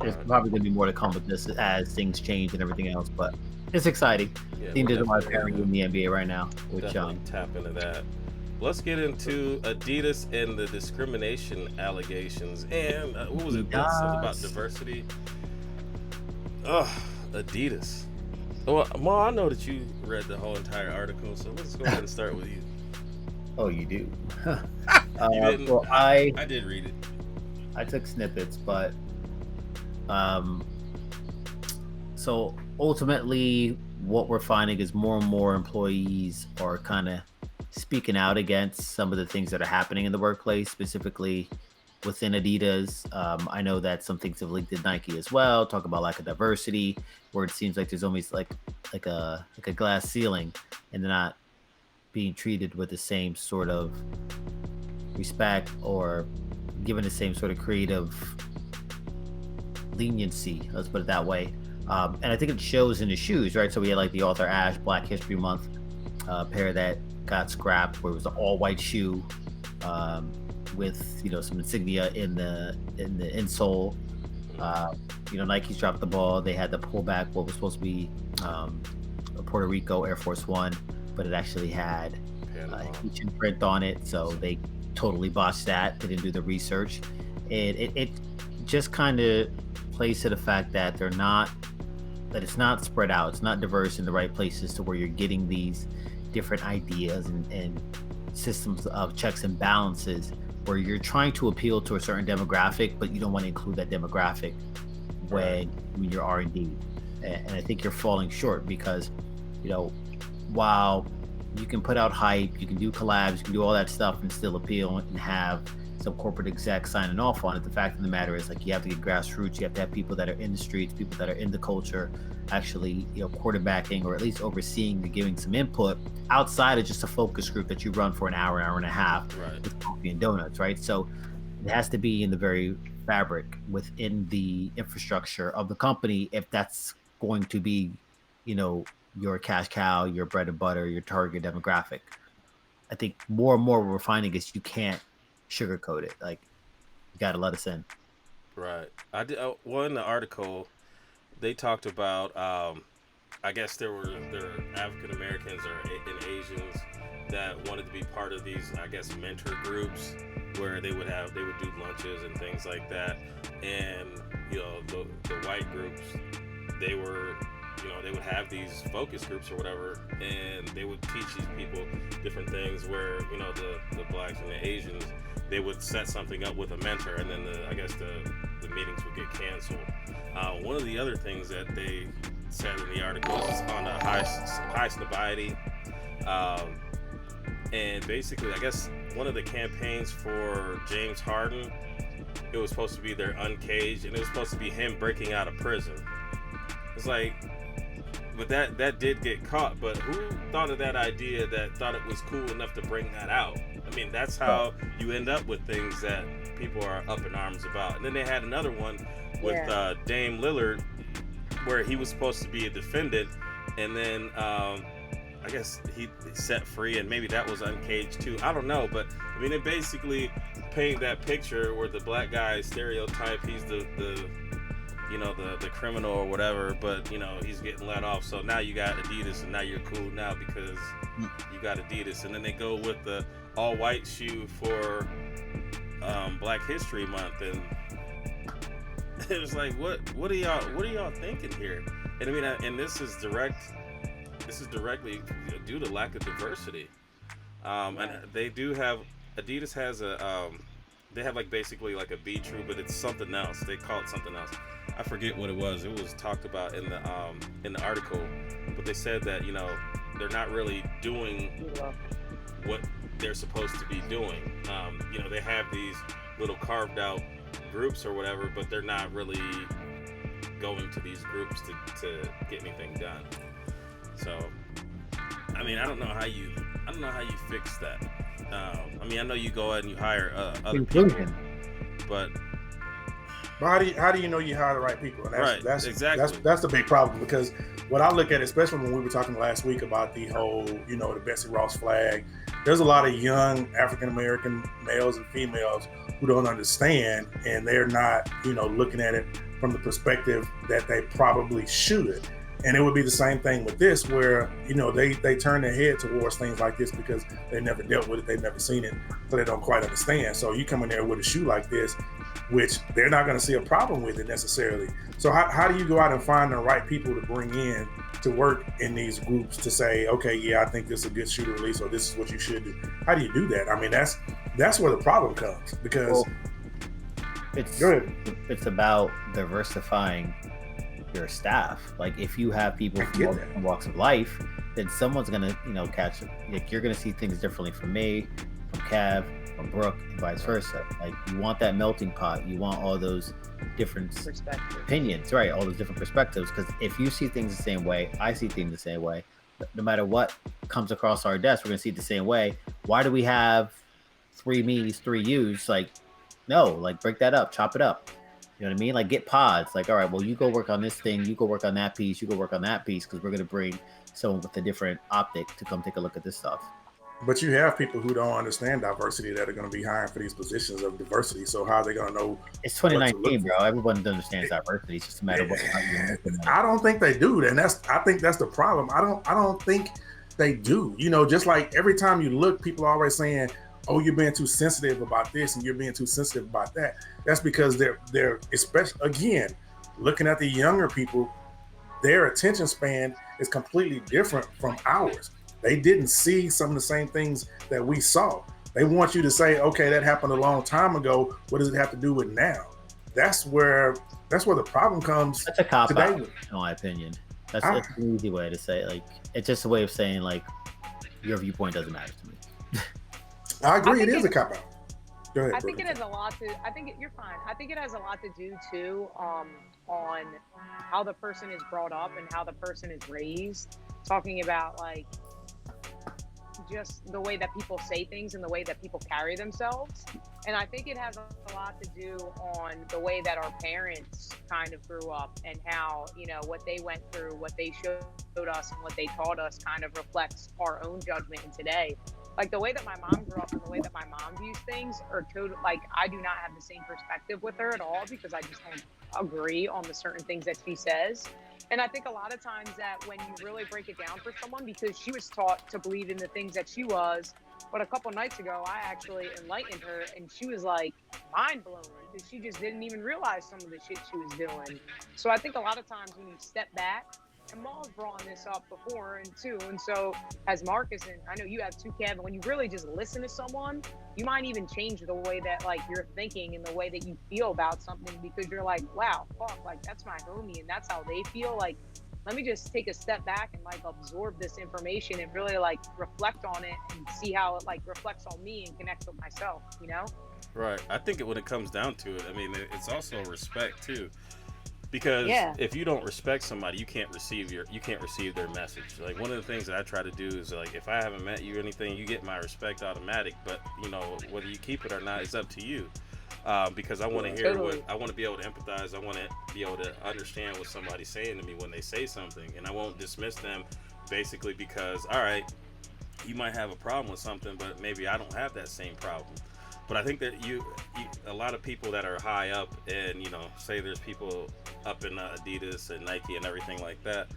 There's probably gonna be more to come with this as things change and everything else, but it's exciting. Yeah, team doesn't want to carry in the NBA right now. Which tap into that. Let's get into Adidas and the discrimination allegations. And what was it? About diversity. Adidas. Well, Ma, I know that you read the whole entire article, so let's go ahead and start with you. Oh, you do? You didn't? Well, I did read it. I took snippets, but so ultimately what we're finding is more and more employees are kind of speaking out against some of the things that are happening in the workplace, specifically within Adidas. I know that some things have linked to Nike as well, talk about lack of diversity, where it seems like there's almost like a glass ceiling, and they're not being treated with the same sort of respect or given the same sort of creative leniency, let's put it that way. And I think it shows in the shoes, right? So we had like the Arthur Ashe Black History Month pair that got scrapped, where it was an all white shoe with some insignia in the insole. Nike's dropped the ball. They had to pull back what was supposed to be a Puerto Rico Air Force One, but it actually had Haitian print on it, so they totally botched that. They didn't do the research. It just kind of plays to the fact that it's not spread out, it's not diverse in the right places to where you're getting these different ideas and systems of checks and balances where you're trying to appeal to a certain demographic, but you don't want to include that demographic when you're R&D. And I think you're falling short because, while you can put out hype, you can do collabs, you can do all that stuff and still appeal and have some corporate execs signing off on it. The fact of the matter is, you have to get grassroots. You have to have people that are in the streets, people that are in the culture, actually, quarterbacking or at least overseeing and giving some input outside of just a focus group that you run for an hour and a half with coffee and donuts, right? So it has to be in the very fabric within the infrastructure of the company if that's going to be, your cash cow, your bread and butter, your target demographic. I think more and more what we're finding is you can't sugarcoat it. You got to let us in. Right. I did. In the article, they talked about. I guess there were African Americans and Asians that wanted to be part of these, I guess, mentor groups where they would do lunches and things like that. And the white groups, they would have these focus groups or whatever, and they would teach these people different things where, the blacks and the Asians, they would set something up with a mentor, and then the meetings would get canceled. One of the other things that they said in the article is on a high sobriety. And basically, I guess one of the campaigns for James Harden, it was supposed to be their Uncaged, and it was supposed to be him breaking out of prison. It's but that did get caught. But who thought of that idea that thought it was cool enough to bring that out? I mean, that's how you end up with things that people are up in arms about. And then they had another one with Dame Lillard, where he was supposed to be a defendant, and then I guess he set free, and maybe that was Uncaged too. I don't know, but I mean, it basically painted that picture where the black guy stereotype, he's the criminal or whatever, but he's getting let off. So now you got Adidas, and now you're cool now because you got Adidas. And then they go with the all white shoe for Black History Month, and it was what are y'all thinking here? And I mean, and this is directly due to lack of diversity. And they do have, Adidas has they have basically a B True, but it's something else. They call it something else. I forget what it was. It was talked about in the article, but they said that they're not really doing what they're supposed to be doing. They have these little carved out groups or whatever, but they're not really going to these groups to get anything done. So, I mean, I don't know how you fix that. I mean, I know you go ahead and you hire other people, but how do you know you hire the right people? And that's exactly that's the big problem, because what I look at, especially when we were talking last week about the whole, the Betsy Ross flag, there's a lot of young African American males and females who don't understand, and they're not, looking at it from the perspective that they probably should. And it would be the same thing with this, where, they turn their head towards things like this because they never dealt with it, they've never seen it, so they don't quite understand. So you come in there with a shoe like this, which they're not going to see a problem with it necessarily. So how do you go out and find the right people to bring in to work in these groups to say, okay, yeah, I think this is a good shoe to release, or this is what you should do? How do you do that? I mean, that's where the problem comes, because it's about diversifying your staff. If you have people from all walks of life, then someone's gonna catch it. You're gonna see things differently from me, from Kev, from Brooke, and vice versa. You want that melting pot, you want all those different opinions, right? All those different perspectives, because if you see things the same way, I see things the same way, no matter what comes across our desk, we're gonna see it the same way. Why do we have 3 me's, 3 you's? No, break that up, chop it up. You know what I mean? Get pods. All right, well, you go work on this thing, you go work on that piece, you go work on that piece, because we're going to bring someone with a different optic to come take a look at this stuff. But you have people who don't understand diversity that are going to be hiring for these positions of diversity. So how are they going to know? It's 2019, bro. Everyone understands diversity. It's just a matter of what you're looking at. I don't think they do, and I think that's the problem. I don't think they do. You know, just like every time you look, people are always saying, "Oh, you're being too sensitive about this, and you're being too sensitive about that." That's because they're especially again looking at the younger people. Their attention span is completely different from ours. They didn't see some of the same things that we saw. They want you to say, okay, that happened a long time ago. What does it have to do with now? That's where the problem comes. That's a cop today. out, in my opinion. That's an easy way to say it. Like, it's just a way of saying, like, your viewpoint doesn't matter to me. I agree. It is a cop out. Go ahead. I think it has a lot to. You're fine. I think it has a lot to do too on how the person is brought up and how the person is raised. Talking about like just the way that people say things and the way that people carry themselves. And I think it has a lot to do on the way that our parents kind of grew up and how, you know, what they went through, what they showed us and what they taught us kind of reflects our own judgment in today. Like the way that my mom grew up and the way that my mom views things are total. Like I do not have the same perspective with her at all because I just don't agree on the certain things that she says. And I think a lot of times that when you really break it down for someone, because she was taught to believe in the things that she was, but a couple nights ago, I actually enlightened her and she was like mind blown because she just didn't even realize some of the shit she was doing. So I think a lot of times when you step back, and Maul's brought this up before and too, and so has Marcus, and I know you have too, Kevin. When you really just listen to someone, you might even change the way that like you're thinking and the way that you feel about something because you're like, wow, fuck, like that's my homie and that's how they feel. Like, let me just take a step back and like absorb this information and really like reflect on it and see how it like reflects on me and connects with myself, you know? Right. I think when it comes down to it, I mean, it's also respect too. Because if you don't respect somebody, you can't receive their message. Like one of the things that I try to do is like if I haven't met you or anything, you get my respect automatic. But you know whether you keep it or not, it's up to you. Because I want to hear I want to be able to empathize. I want to be able to understand what somebody's saying to me when they say something, and I won't dismiss them basically because all right, you might have a problem with something, but maybe I don't have that same problem. But I think that a lot of people that are high up and, you know, say there's people up in Adidas and Nike and everything like that,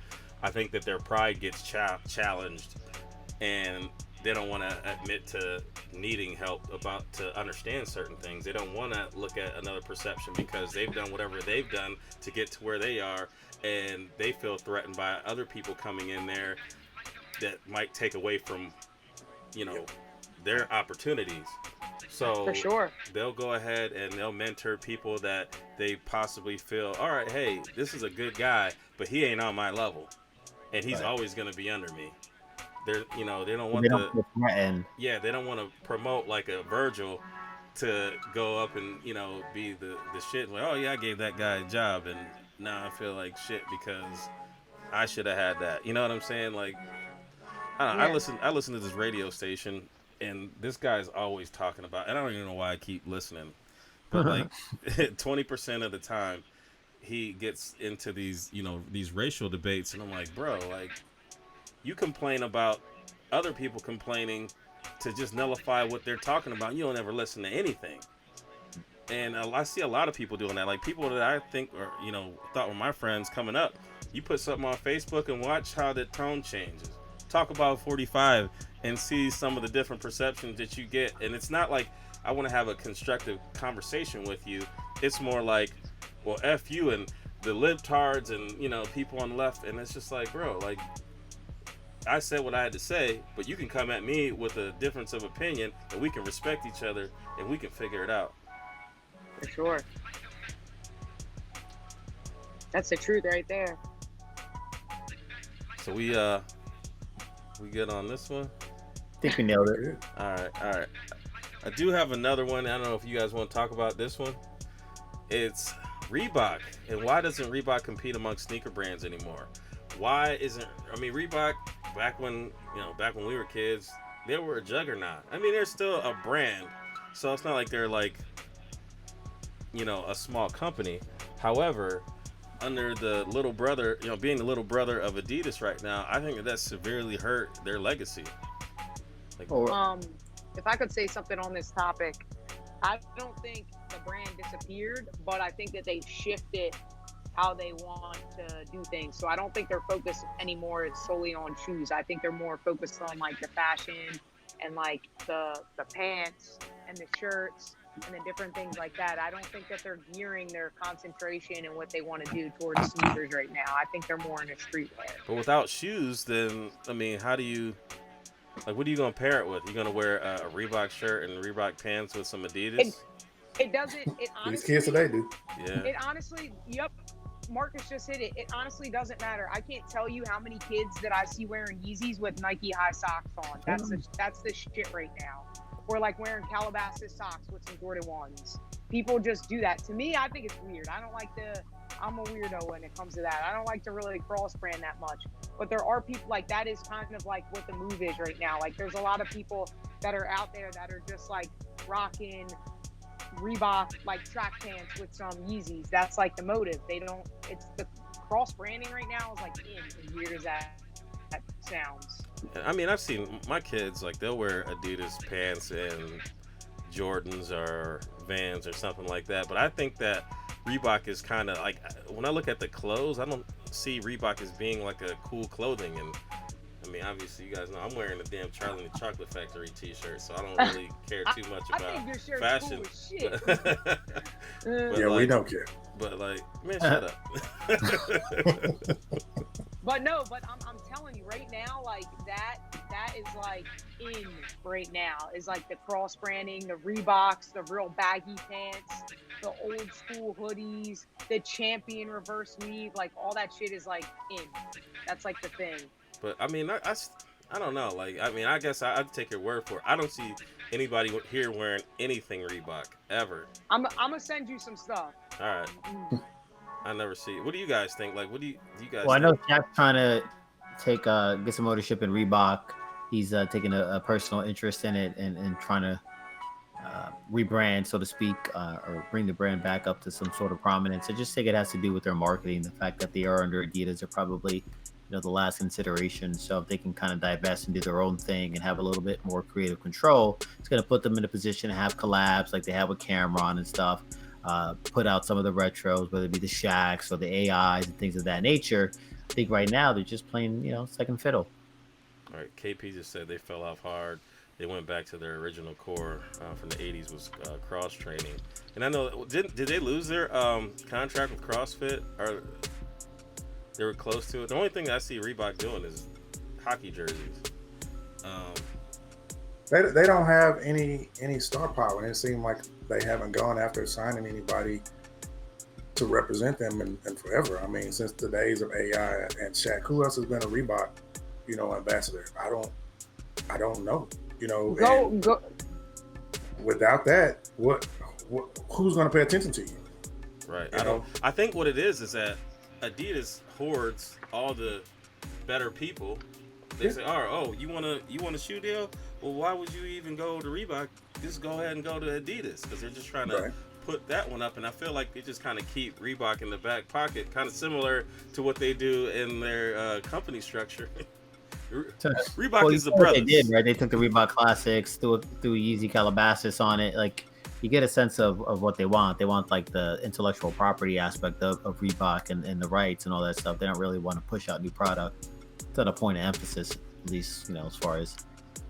I think that their pride gets challenged and they don't want to admit to needing help to understand certain things. They don't want to look at another perception because they've done whatever they've done to get to where they are, and they feel threatened by other people coming in there that might take away from, you know, their opportunities. So for sure, they'll go ahead and they'll mentor people that they possibly feel, all right, hey, this is a good guy, but he ain't on my level, and he's always going to be under me. They're, you know, they don't want they don't want to promote like a Virgil to go up and, you know, be the shit. Like, oh yeah, I gave that guy a job, and now I feel like shit because I should have had that. You know what I'm saying? Like, I don't know. I listen to this radio station. And this guy's always talking about, and I don't even know why I keep listening, but like 20% of the time he gets into these, you know, these racial debates. And I'm like, bro, like you complain about other people complaining to just nullify what they're talking about. You don't ever listen to anything. And I see a lot of people doing that. Like people that I think are, you know, thought were my friends coming up. You put something on Facebook and watch how the tone changes. Talk about 45 and see some of the different perceptions that you get. And it's not like I want to have a constructive conversation with you. It's more like, well, F you and the libtards and, you know, people on the left. And it's just like, bro, like I said what I had to say, but you can come at me with a difference of opinion and we can respect each other and we can figure it out. For sure. That's the truth right there. So we good on this one? I think we nailed it. All right. I do have another one. I don't know if you guys want to talk about this one. It's Reebok. And why doesn't Reebok compete amongst sneaker brands anymore? Reebok, back when we were kids, they were a juggernaut. I mean, they're still a brand. So it's not like they're like, you know, a small company. However, under the little brother, you know, being the little brother of Adidas right now, I think that severely hurt their legacy. Like, If I could say something on this topic, I don't think the brand disappeared, but I think that they shifted how they want to do things. So I don't think their focus anymore is solely on shoes. I think they're more focused on like the fashion and like the pants and the shirts and the different things like that. I don't think that they're gearing their concentration and what they want to do towards sneakers right now. I think they're more in a streetwear. but without shoes, then I mean, how do you like? What are you gonna pair it with? You gonna wear a Reebok shirt and Reebok pants with some Adidas? It doesn't. It honestly, These kids today do. Yeah. It honestly, yep. Marcus just hit it. It honestly doesn't matter. I can't tell you how many kids that I see wearing Yeezys with Nike high socks on. That's the shit right now. Or like wearing Calabasas socks with some Jordan 1s. People just do that. To me, I think it's weird. I don't like I'm a weirdo when it comes to that. I don't like to really cross brand that much. But there are people like that is kind of like what the move is right now. Like there's a lot of people that are out there that are just like rocking Reebok like track pants with some Yeezys. That's like the motive. It's the cross branding right now is like as weird as that sounds. I mean, I've seen my kids like they'll wear Adidas pants and Jordans or Vans or something like that. But I think that Reebok is kind of like, when I look at the clothes, I don't see Reebok as being like a cool clothing. And I mean, obviously, you guys know I'm wearing a damn Charlie and the Chocolate Factory t-shirt, so I don't really care too much about I think your shirt's fashion. Cool as shit. But Yeah, we don't care. But like, man, shut up. But no, I'm telling you right now, like that is like in right now is like the cross branding, the Reeboks, the real baggy pants, the old school hoodies, the Champion reverse weave, like all that shit is like in. That's like the thing. But I mean, I don't know. Like, I mean, I guess I'd take your word for it. I don't see anybody here wearing anything Reebok ever. I'm gonna send you some stuff. All right. I never see it. What do you guys think? Like, what do you guys? Well, I think? know Shaq's trying to get some ownership in Reebok. He's taking a personal interest in it and trying to rebrand, so to speak, or bring the brand back up to some sort of prominence. I just think it has to do with their marketing. The fact that they are under Adidas are probably the last consideration. So if they can kind of divest and do their own thing and have a little bit more creative control, it's going to put them in a position to have collabs like they have with Cameron and stuff. Put out some of the retros, whether it be the Shaqs or the AIs and things of that nature. I think right now they're just playing, second fiddle. All right, KP just said they fell off hard. They went back to their original core from the 80s was cross training. And I know, did they lose their contract with CrossFit? Or they were close to it? The only thing I see Reebok doing is hockey jerseys. They don't have any star power. And it seems like they haven't gone after signing anybody to represent them in forever. I mean, since the days of AI and Shaq, who else has been a Reebok, ambassador? I don't know. Go. Without that, who's going to pay attention to you? Right. You I think what it is that Adidas hoards all the better people. They say, "Oh, you want a shoe deal? Well, why would you even go to Reebok? Just go ahead and go to Adidas," because they're just trying to put that one up. And I feel like they just kind of keep Reebok in the back pocket, kind of similar to what they do in their company structure. Reebok is the brothers. They did, right? They took the Reebok Classics, threw Yeezy Calabasas on it. Like, you get a sense of what they want. They want like the intellectual property aspect of Reebok and the rights and all that stuff. They don't really want to push out new product. It's not a point of emphasis, at least, as far as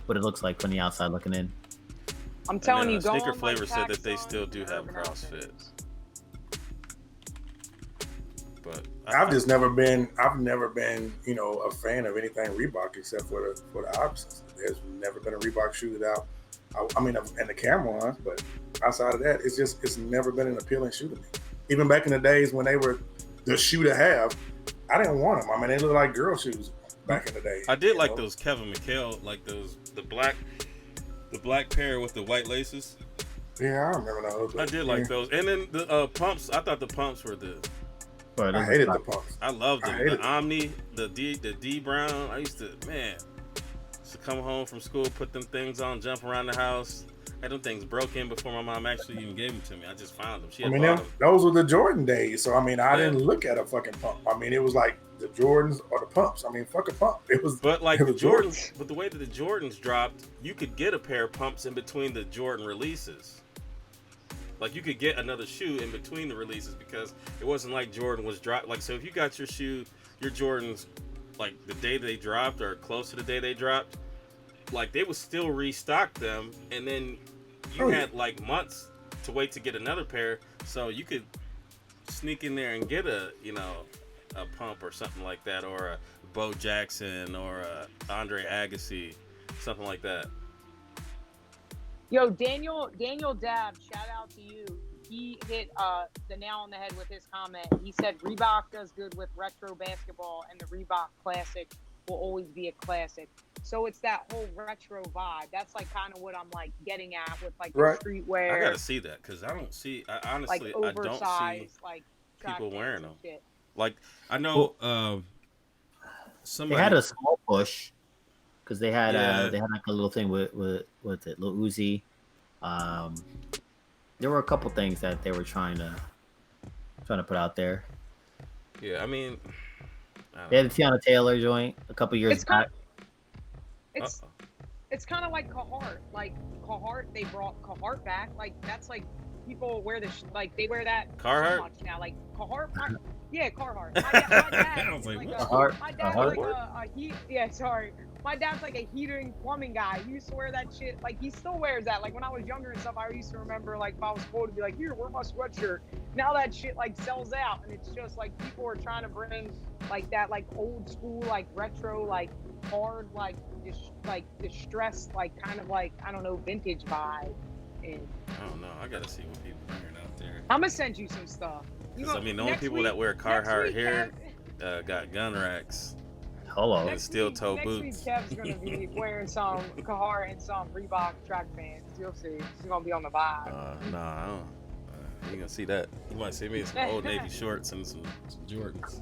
what it looks like from the outside looking in. I'm telling you, Sneaker Flavor said that they still do have CrossFit. But I've never been, a fan of anything Reebok except for the options. There's never been a Reebok shoe that and the Cameron, but outside of that, it's never been an appealing shoe to me. Even back in the days when they were the shoe to have, I didn't want them. I mean, they look like girl shoes back in the day. I did like those Kevin McHale, like the black pair with the white laces. Yeah, I remember those. I did like those, and then the pumps. I thought the pumps were I hated the pumps. I loved them. The Omni, the D Brown. I used to come home from school, put them things on, jump around the house. had them things broken before my mom actually even gave them to me. I just found them. She I had mean, bought them. those were the Jordan days. So I mean, I Yeah. didn't look at a fucking pump. I mean, it was like the Jordans or the pumps. I mean, fuck a pump. It was. But like it the was Jordans, but the way that the Jordans dropped, you could get a pair of pumps in between the Jordan releases. Like you could get another shoe in between the releases because it wasn't like Jordan was dropped. Like so, if you got your Jordans, like the day they dropped or close to the day they dropped, like they would still restock them, and then you had like months to wait to get another pair, so you could sneak in there and get a pump or something like that, or a Bo Jackson or a Andre Agassi, something like that. Yo, Daniel Dab, shout out to you. He hit the nail on the head with his comment. He said Reebok does good with retro basketball, and the Reebok Classic will always be a classic. So it's that whole retro vibe. That's like kind of what I'm like getting at with like the streetwear. I gotta see that because I don't see. Honestly, like oversized, I don't see like people wearing them. shit. Like I know somebody They had a small push because they had like a little thing with what's it, Lil Uzi. There were a couple things that they were trying to put out there. Yeah, I mean, they had the Tiana Taylor joint a couple years back. It's kind of like Carhartt. Like Carhartt, they brought Carhartt back. Like that's like people wear this. Like they wear that Carhartt so much now. Like Carhartt. Carhartt. My dad I was like, what? Carhartt. My dad's Carhartt? like a heat. Yeah, sorry. My dad's like a heating plumbing guy. He used to wear that shit. Like he still wears that. Like when I was younger and stuff, I used to remember like if I was cold to be like, here, wear my sweatshirt. Now that shit like sells out, and it's just like people are trying to bring like that like old school like retro like hard like distressed like kind of like I don't know vintage vibe. And I don't know. I gotta see what people are wearing out there. I'm gonna send you some stuff. Because I mean, the only people that wear Carhartt here got gun racks. Hello. And steel toe boots. Next week, Kev's gonna be wearing some Carhartt and some Reebok track pants. You'll see. He's gonna be on the vibe. Nah, I don't. You gonna see that? You might see me in some old Navy shorts and some Jordans.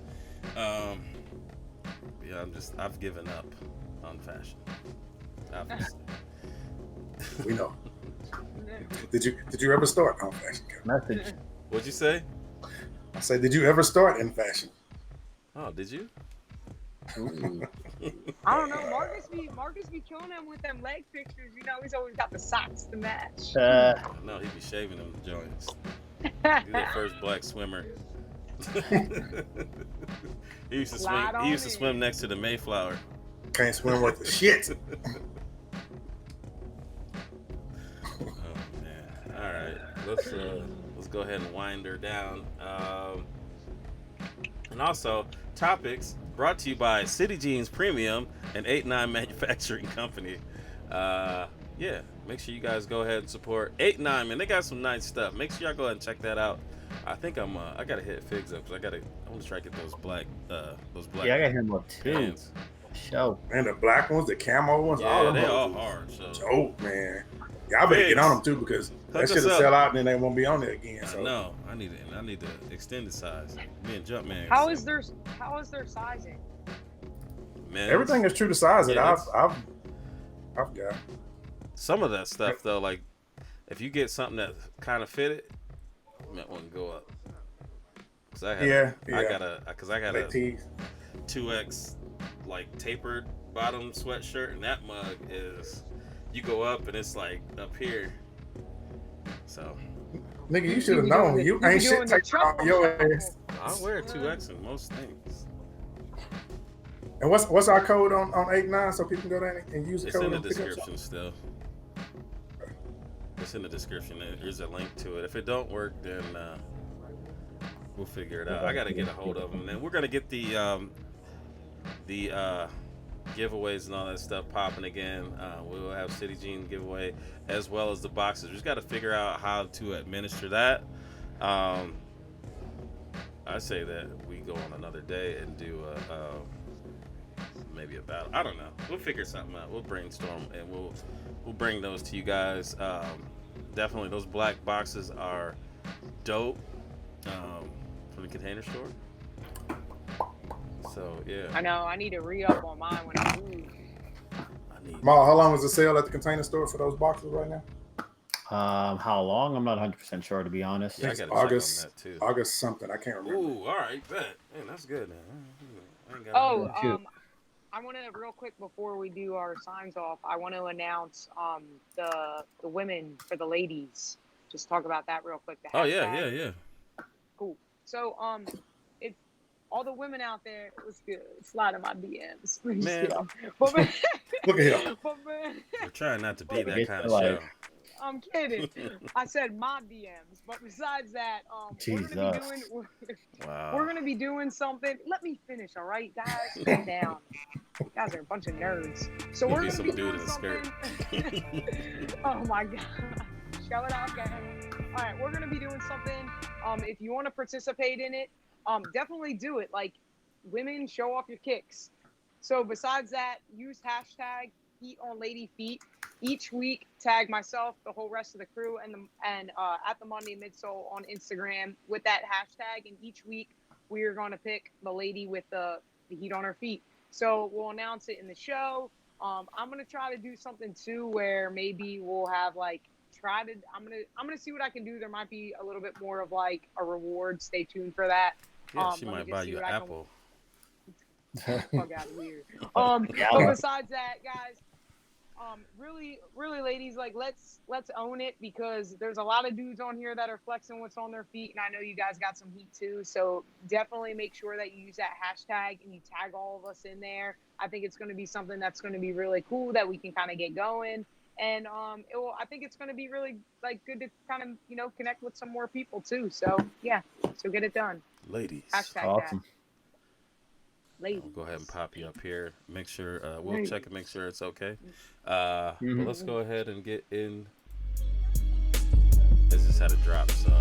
Yeah, I've given up on fashion. Obviously. We know. Did you ever start on fashion? Message. What'd you say? I said, did you ever start in fashion? Oh, did you? I don't know. Marcus be killing him with them leg pictures. You know, he's always got the socks to match. No, he'd be shaving them joints. He's the first black swimmer. He used to swim next to the Mayflower. Can't swim with the shit. Oh man! All right, let's go ahead and wind her down. And also topics brought to you by City Jeans Premium and 8-9 Manufacturing Company. Yeah, make sure you guys go ahead and support 8-9, man. They got some nice stuff. Make sure y'all go ahead and check that out. I think I gotta hit Figs up because I want to try to get those black. Yeah, I got him up too. pants. Show. Man, the black ones, the camo ones, Yeah, all of they them. all hard. So. Dope, man. Y'all better get on them too because that shit'll sell out and then they won't be on there again. So. No, I need the extended size. Me and Jumpman. How is their sizing? Man, Everything is true to size that Yeah, I've got. some of that stuff though, like if you get something that kind of fitted, you might want to go up. Cause I got a Like tees. 2X like tapered bottom sweatshirt, and that mug is you go up and it's like up here. So Nigga, you should have known. You ain't shit taking on your ass. I'll wear 2X in most things. And what's our code on 8-9 so people can go down and use the It's code? in the and pick up description still. It's in the description. There's a link to it. If it don't work, then we'll figure it out. I gotta get a hold of them. And then we're gonna get the giveaways and all that stuff popping again. We'll have City Jean giveaway as well as the boxes. We just got to figure out how to administer that. I say that we go on another day and do maybe a battle. I don't know. We'll figure something out. We'll brainstorm and we'll bring those to you guys. Definitely, those black boxes are dope from the Container Store. So yeah. I know. I need to re-up on mine when I move. Ma, how long is the sale at the Container Store for those boxes right now? How long? I'm not 100% sure, to be honest. Yeah, I It's gotta check on August, that too. August something. I can't remember. Ooh, all right, bet. Man, that's good. Man. I ain't got Oh, Shoot. I want to real quick before we do our signs off. I want to announce the women for the ladies. Just talk about that real quick. The Oh hashtag. yeah. Cool. So if all the women out there, it was good. Slide in my DMs. Man. But, Look at him. but man, We're trying not to be that Get kind to of show. life. I'm kidding. I said my DMs. But besides that, we're gonna be Jesus. doing. Wow. We're gonna be doing something. Let me finish, all right, guys? Calm down. You guys are a bunch of nerds. So Gonna we're be gonna some be dude doing in a skirt. something. Oh my god. Show it off, guys. All right, we're gonna be doing something. If you want to participate in it, definitely do it. Like, women, show off your kicks. So besides that, use hashtag Heat on Lady Feet. Each week, tag myself, the whole rest of the crew, and at the Monday Midsole on Instagram with that hashtag. And each week, we are going to pick the lady with the heat on her feet. So we'll announce it in the show. I'm gonna try to do something too, where maybe we'll have like I'm gonna see what I can do. There might be a little bit more of like a reward. Stay tuned for that. Yeah, she Let me might just buy see you an what I can- apple. Fuck out of here. Yeah, But well. besides that, guys, really, ladies, like let's own it, because there's a lot of dudes on here that are flexing what's on their feet, and I know you guys got some heat too. So definitely make sure that you use that hashtag and you tag all of us in there. I think it's going to be something that's going to be really cool that we can kind of get going, and I think it's going to be really like good to kind of connect with some more people too. So yeah, so get it done. Ladies. Hashtag Awesome. that. Ladies. I'll go ahead and pop you up here. Make sure we'll check and make sure it's okay. Mhm. But let's go ahead and get in. This just had a drop, so.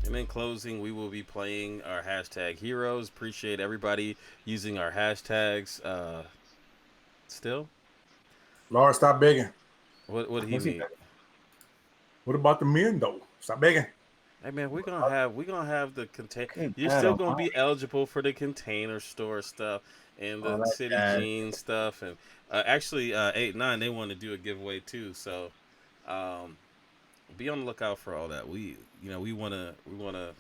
And in closing, we will be playing our hashtag heroes. Appreciate everybody using our hashtags. Still, Laura, stop begging. what do he What's he mean? What about the men though? Stop begging. Hey man, we're gonna have the contain. Good You're still gonna be eligible for the container store stuff and the Oh, that's city bad. jeans stuff, and actually 8-9 they want to do a giveaway too. So be on the lookout for all that. We wanna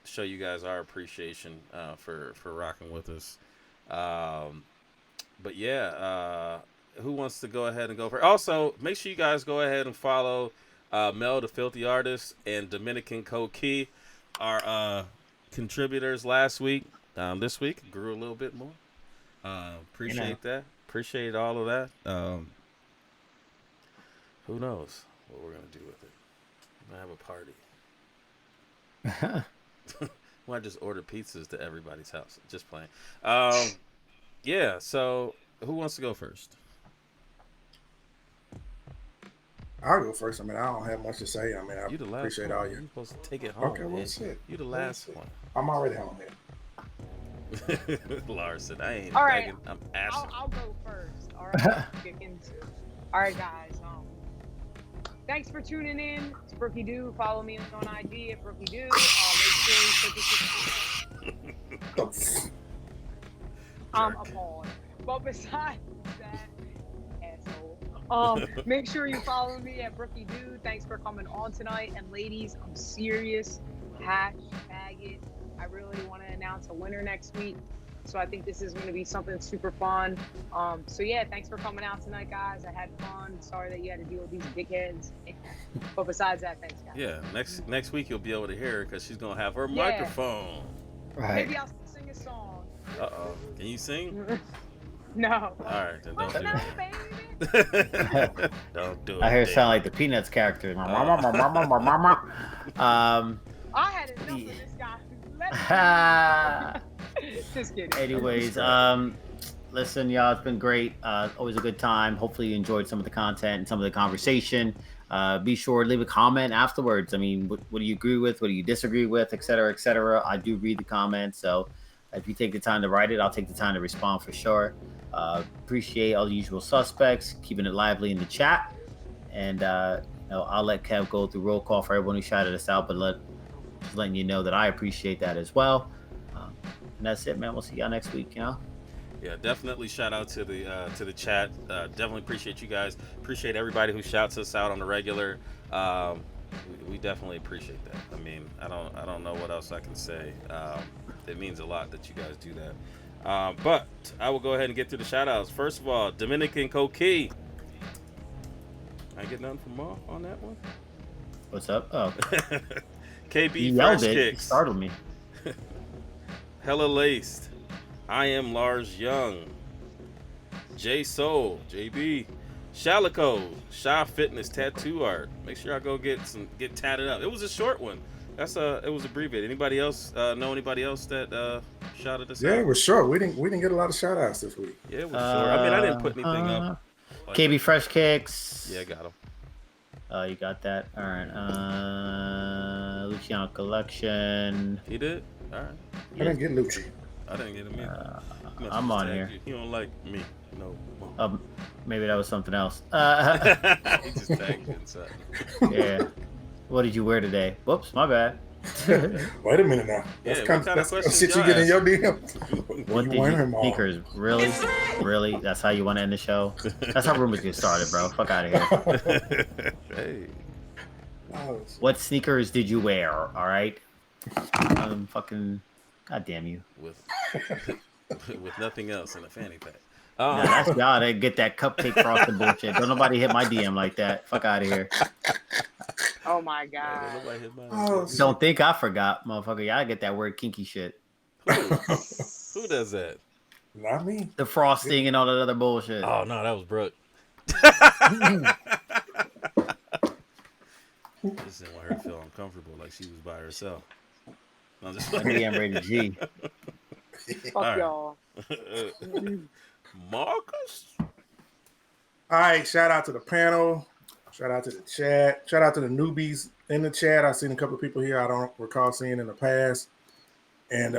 show you guys our appreciation for rocking with us. But yeah, who wants to go ahead and go for? Also, make sure you guys go ahead and follow Mel the Filthy Artist and Dominican Key, our contributors last week. This week grew a little bit more. Appreciate that. Appreciate all of that. Who knows what we're gonna do with it? We're gonna have a party. Well, I just order pizzas to everybody's house. Just playing. Yeah. So who wants to go first? I'll go first. I mean, I don't have much to say. I mean, I You the last appreciate one. all You're you. supposed to take it home. Okay, well, man. shit. You the last one. I'm already home here. Larson, I ain't All right. begging. I'm asking. I'll go first. All right. Kick into it. All right, guys. Thanks for tuning in. It's Brookie Doo. Follow me on IG at Brookie Doo. Make sure you put this. I'm appalled. But besides that, asshole. Make sure you follow me at Brookie Doo. Thanks for coming on tonight. And ladies, I'm serious. Hashtag it. I really want to announce a winner next week. So I think this is going to be something super fun. So yeah, thanks for coming out tonight, guys. I had fun. Sorry that you had to deal with these dickheads. But besides that, thanks, guys. Yeah, next week you'll be able to hear her because she's gonna have her Yeah. microphone. Right. Maybe I'll sing a song. Can you sing? No. All right, then don't Oh, do no, it. baby. Don't do it. I hear it then. sound like the Peanuts character. I had enough of this guy. Let me... Just kidding. Anyways, listen, y'all, it's been great. Always a good time. Hopefully you enjoyed some of the content and some of the conversation. Be sure to leave a comment afterwards. I mean, what do you agree with? What do you disagree with? Et cetera, et cetera. I do read the comments. So if you take the time to write it, I'll take the time to respond for sure. Appreciate all the usual suspects, keeping it lively in the chat. And I'll let Kev go through roll call for everyone who shouted us out, but just letting you know that I appreciate that as well. And that's it, man. We'll see y'all next week, Yeah, definitely shout out to the chat. Definitely appreciate you guys. Appreciate everybody who shouts us out on the regular. We definitely appreciate that. I mean, I don't know what else I can say. It means a lot that you guys do that. But I will go ahead and get through the shout outs. First of all, Dominican Coquille. I get nothing from Ma on that one. What's up? Oh, KB you Fresh yelled it. You Kicks. startled me. Hella Laced. I am Lars Young. J Soul. JB. Shalico. Sha Fitness Tattoo Art. Make sure I go get tatted up. It was a short one. It was abbreviated. Anybody else know anybody else that shouted us out? Yeah, it was short. We didn't get a lot of shout outs this week. Yeah, it was short. I mean, I didn't put anything up. Like, KB Fresh Kicks. yeah, got him. You got that. All right. Luciano Collection. He did? All right. I didn't get Lucci. I didn't get him either. I'm on here. You don't like me. No. Maybe that was something else. He just tagged you inside. Yeah. What did you wear today? Whoops, my bad. Wait a minute now. That's Yeah, kind what kind of of questions shit you y'all get in your asking? DM. What You did wearing you them all. sneakers? Really? Really? That's how you want to end the show? That's how rumors get started, bro. Fuck out of here. Hey. Oh, What sneakers did you wear? All right. Fucking. God damn you. With nothing else in a fanny pack. Nah, that's y'all that get that cupcake frosted bullshit. Don't nobody hit my DM like that. Fuck out of here. Oh my god. Nobody hit mine. Oh, Don't think I forgot, motherfucker. Y'all get that word kinky shit. Who does that? not me. The frosting and all that other bullshit. Oh no, that was Brooke. Just didn't want her to feel uncomfortable, like she was by herself. No, just DM rated G. Fuck All right. y'all. Marcus. All right, shout out to the panel. Shout out to the chat. Shout out to the newbies in the chat. I've seen a couple of people here I don't recall seeing in the past. And,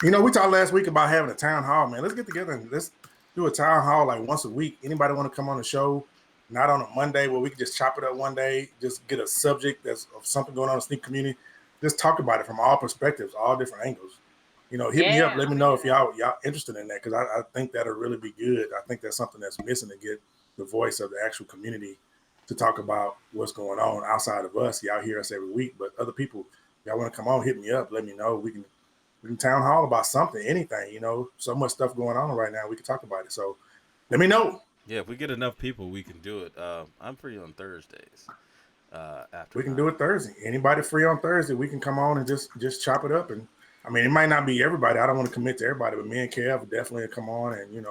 we talked last week about having a town hall, man. Let's get together and let's do a town hall like once a week. Anybody want to come on the show? Not on a Monday where we can just chop it up one day, just get a subject that's of something going on in the sneak community. Just talk about it from all perspectives, all different angles. Hit me up. Let me know if y'all interested in that, because I think that'll really be good. I think that's something that's missing to get the voice of the actual community to talk about what's going on outside of us. Y'all hear us every week, but other people, y'all want to come on, hit me up. Let me know. We can town hall about something, anything. So much stuff going on right now. We can talk about it. So let me know. Yeah, if we get enough people, we can do it. I'm free on Thursdays. After We can do it Thursday. Anybody free on Thursday, we can come on and just chop it up. And I mean, it might not be everybody. I don't want to commit to everybody, but me and Kev definitely come on, and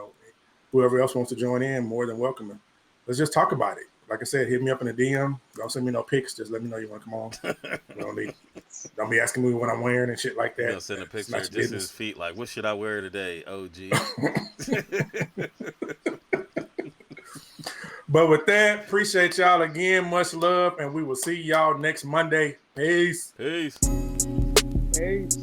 whoever else wants to join in, more than welcome. And let's just talk about it. Like I said, hit me up in the DM. Don't send me no pics. Just let me know you want to come on. Don't be asking me what I'm wearing and shit like that. Send a It's picture not of your just business. his feet. Like, what should I wear today? OG. But with that, appreciate y'all again. Much love, and we will see y'all next Monday. Peace. Peace. Peace.